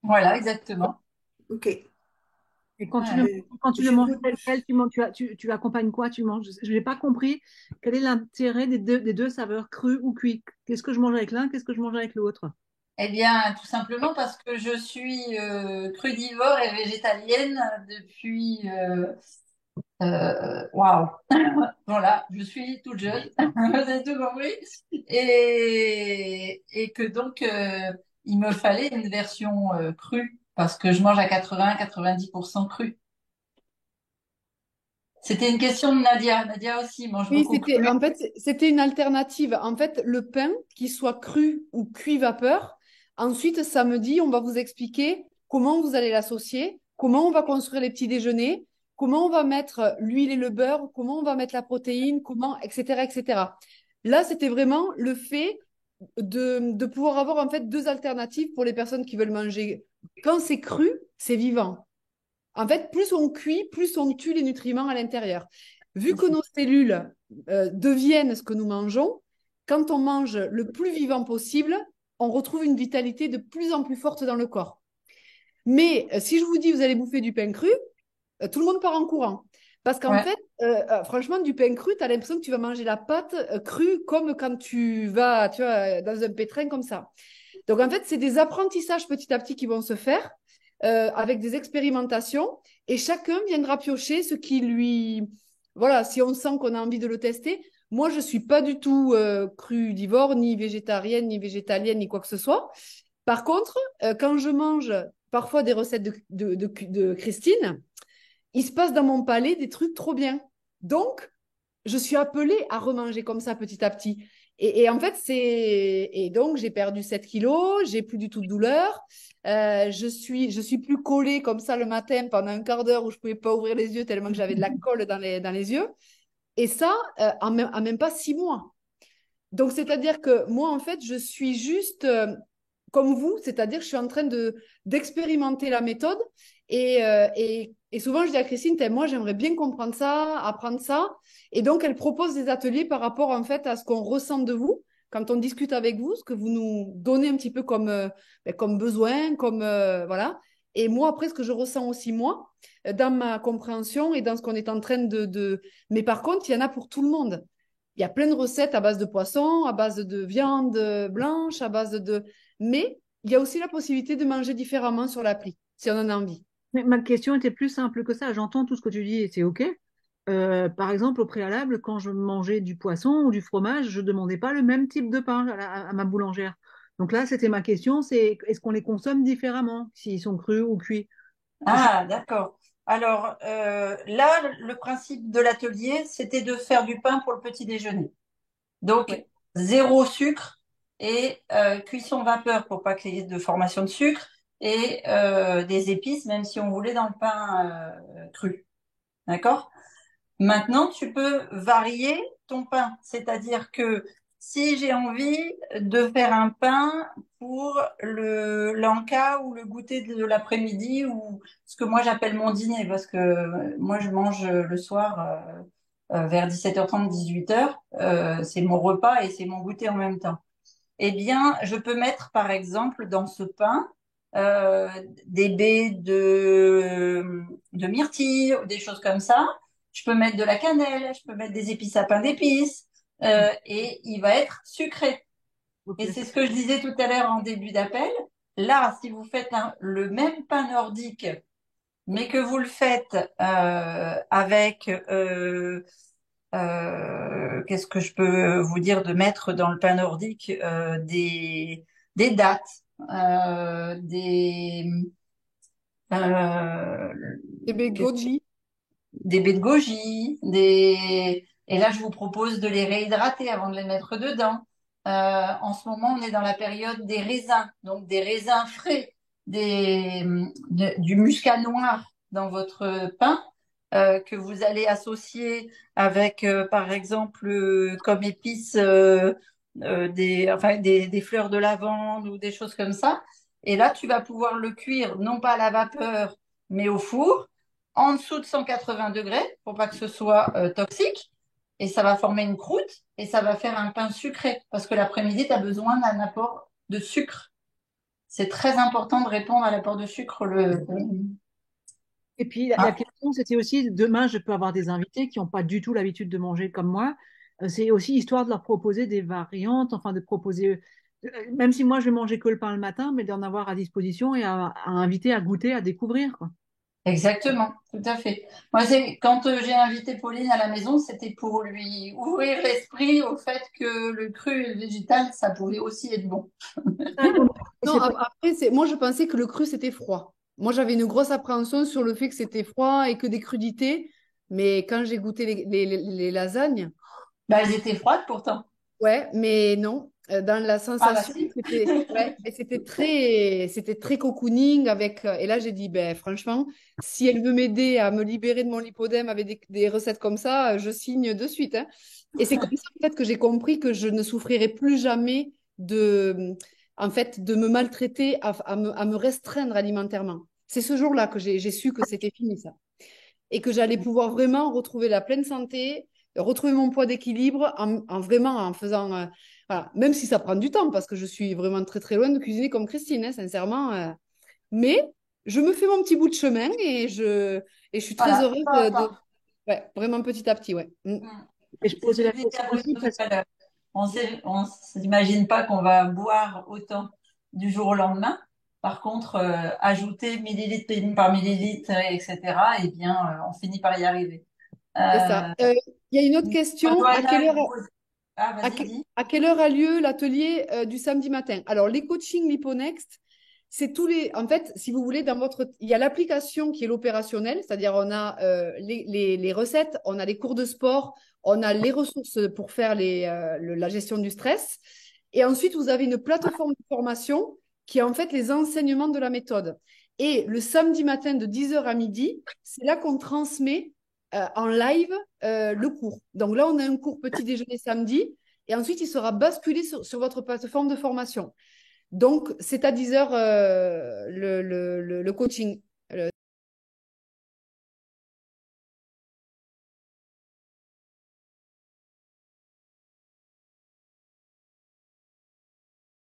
Voilà, exactement. Ok. Et Ouais. quand tu le Je manges veux- tel quel, tu accompagnes quoi? Tu manges, je n'ai pas compris quel est l'intérêt des deux saveurs, cru ou cuit. Qu'est-ce que je mange avec l'un, qu'est-ce que je mange avec l'autre? Eh bien, tout simplement parce que je suis crudivore et végétalienne depuis waouh. Voilà, je suis toute jeune, vous avez tout compris. Et que donc, il me fallait une version crue, parce que je mange à 80-90% cru. C'était une question de Nadia. Nadia aussi mange Oui, beaucoup cru. en fait, c'était une alternative. En fait, le pain, qu'il soit cru ou cuit vapeur, ensuite, samedi, on va vous expliquer comment vous allez l'associer, comment on va construire les petits déjeuners, comment on va mettre l'huile et le beurre, comment on va mettre la protéine, comment, etc., etc. Là, c'était vraiment le fait de pouvoir avoir en fait deux alternatives pour les personnes qui veulent manger. Quand c'est cru, c'est vivant. En fait, plus on cuit, plus on tue les nutriments à l'intérieur. Vu que nos cellules deviennent ce que nous mangeons, quand on mange le plus vivant possible, on retrouve une vitalité de plus en plus forte dans le corps. Mais si je vous dis vous allez bouffer du pain cru, tout le monde part en courant. Parce qu'en Ouais. fait, franchement, du pain cru, tu as l'impression que tu vas manger la pâte crue comme quand tu vas, tu vois, dans un pétrin comme ça. Donc, en fait, c'est des apprentissages petit à petit qui vont se faire avec des expérimentations et chacun viendra piocher ce qui lui. Voilà, si on sent qu'on a envie de le tester. Moi, je ne suis pas du tout crudivore, ni végétarienne, ni végétalienne, ni quoi que ce soit. Par contre, quand je mange parfois des recettes de Christine, il se passe dans mon palais des trucs trop bien. Donc, je suis appelée à remanger comme ça petit à petit. Et en fait, c'est. Et donc, j'ai perdu 7 kilos, j'ai plus du tout de douleur. Je suis plus collée comme ça le matin pendant un quart d'heure où je pouvais pas ouvrir les yeux tellement que j'avais de la colle dans les yeux. Et ça, en même pas 6 mois. Donc, c'est-à-dire que moi, en fait, je suis juste comme vous, c'est-à-dire que je suis en train d'expérimenter la méthode. Et souvent, je dis à Christine, moi, j'aimerais bien comprendre ça, apprendre ça. Et donc, elle propose des ateliers par rapport, en fait, à ce qu'on ressent de vous, quand on discute avec vous, ce que vous nous donnez un petit peu comme besoin, voilà. Et moi, après, ce que je ressens aussi, moi, dans ma compréhension et dans ce qu'on est en train de. Mais par contre, il y en a pour tout le monde. Il y a plein de recettes à base de poisson, à base de viande blanche, à base de. Mais il y a aussi la possibilité de manger différemment sur l'appli, si on en a envie. Mais ma question était plus simple que ça. J'entends tout ce que tu dis et c'est OK. Par exemple, au préalable, quand je mangeais du poisson ou du fromage, je ne demandais pas le même type de pain à ma boulangère. Donc là, c'était ma question, c'est est-ce qu'on les consomme différemment, s'ils sont crus ou cuits? Je- Ah, d'accord. Alors là, le principe de l'atelier, c'était de faire du pain pour le petit déjeuner. Donc, Ouais. zéro sucre et cuisson vapeur pour pas qu'il y ait de formation de sucre et des épices, même si on voulait dans le pain cru. D'accord? Maintenant, tu peux varier ton pain. C'est-à-dire que si j'ai envie de faire un pain pour l'encas ou le goûter de l'après-midi ou ce que moi j'appelle mon dîner, parce que moi je mange le soir vers 17h30, 18h, c'est mon repas et c'est mon goûter en même temps. Eh bien, je peux mettre par exemple dans ce pain euh, des baies de myrtille ou des choses comme ça. Je peux mettre de la cannelle, je peux mettre des épices à pain d'épices et il va être sucré. Ok. Et c'est ce que je disais tout à l'heure en début d'appel. Là, si vous faites le même pain nordique, mais que vous le faites avec qu'est-ce que je peux vous dire de mettre dans le pain nordique des dattes, euh, Et bien, goji. des baies de goji, et là je vous propose de les réhydrater avant de les mettre dedans. En ce moment, on est dans la période des raisins, donc des raisins frais. du muscat noir dans votre pain que vous allez associer avec, par exemple, comme épices des fleurs de lavande ou des choses comme ça. Et là, tu vas pouvoir le cuire non pas à la vapeur, mais au four, en dessous de 180 degrés pour pas que ce soit toxique. Et ça va former une croûte et ça va faire un pain sucré parce que l'après-midi, tu as besoin d'un apport de sucre. C'est très important de répondre à l'apport de sucre. Et puis la question, c'était aussi, demain, je peux avoir des invités qui n'ont pas du tout l'habitude de manger comme moi. C'est aussi histoire de leur proposer des variantes, enfin de proposer, même si moi je vais manger que le pain le matin, mais d'en avoir à disposition et à inviter à goûter, à découvrir, quoi. Exactement, tout à fait. Moi, c'est quand j'ai invité Pauline à la maison, c'était pour lui ouvrir l'esprit au fait que le cru et le végétal, ça pouvait aussi être bon. Non, après, moi, je pensais que le cru, c'était froid. Moi, j'avais une grosse appréhension sur le fait que c'était froid et que des crudités. Mais quand j'ai goûté les lasagnes, Bah, elles étaient froides pourtant. ouais, mais non. Dans la Ah bah sensation, si. c'était très cocooning avec. Et là, j'ai dit, ben, franchement, si elle veut m'aider à me libérer de mon lipodème avec des recettes comme ça, je signe de suite, hein. Et c'est comme ça, en fait, que j'ai compris que je ne souffrirai plus jamais en fait, de me maltraiter à me restreindre alimentairement. C'est ce jour-là que j'ai su que c'était fini, ça. Et que j'allais pouvoir vraiment retrouver la pleine santé, retrouver mon poids d'équilibre vraiment en faisant, voilà, même si ça prend du temps, parce que je suis vraiment très très loin de cuisiner comme Christine, hein, sincèrement. Mais je me fais mon petit bout de chemin et je suis très Voilà, heureuse peu importe. ouais, vraiment petit à petit, ouais. Et je C'est ce posais que la je disais question à Pauline aussi tout parce à l'heure. On s'imagine pas qu'on va boire autant du jour au lendemain. Par contre, ajouter millilitre par millilitre, etc., eh bien, on finit par y arriver. C'est ça. Il y a une autre question. Johanna, elle pose- Ah, vas-y, dis. À quelle heure a lieu l'atelier du samedi matin? Alors, les coachings Liponext, c'est tous les. En fait, si vous voulez, il y a l'application qui est l'opérationnel, c'est-à-dire on a les recettes, on a les cours de sport, on a les ressources pour faire la gestion du stress. Et ensuite, vous avez une plateforme de formation qui est en fait les enseignements de la méthode. Et le samedi matin de 10h à midi, c'est là qu'on transmet en live le cours. Donc là, on a un cours petit déjeuner samedi et ensuite, il sera basculé sur votre plateforme de formation. Donc, c'est à 10h le coaching.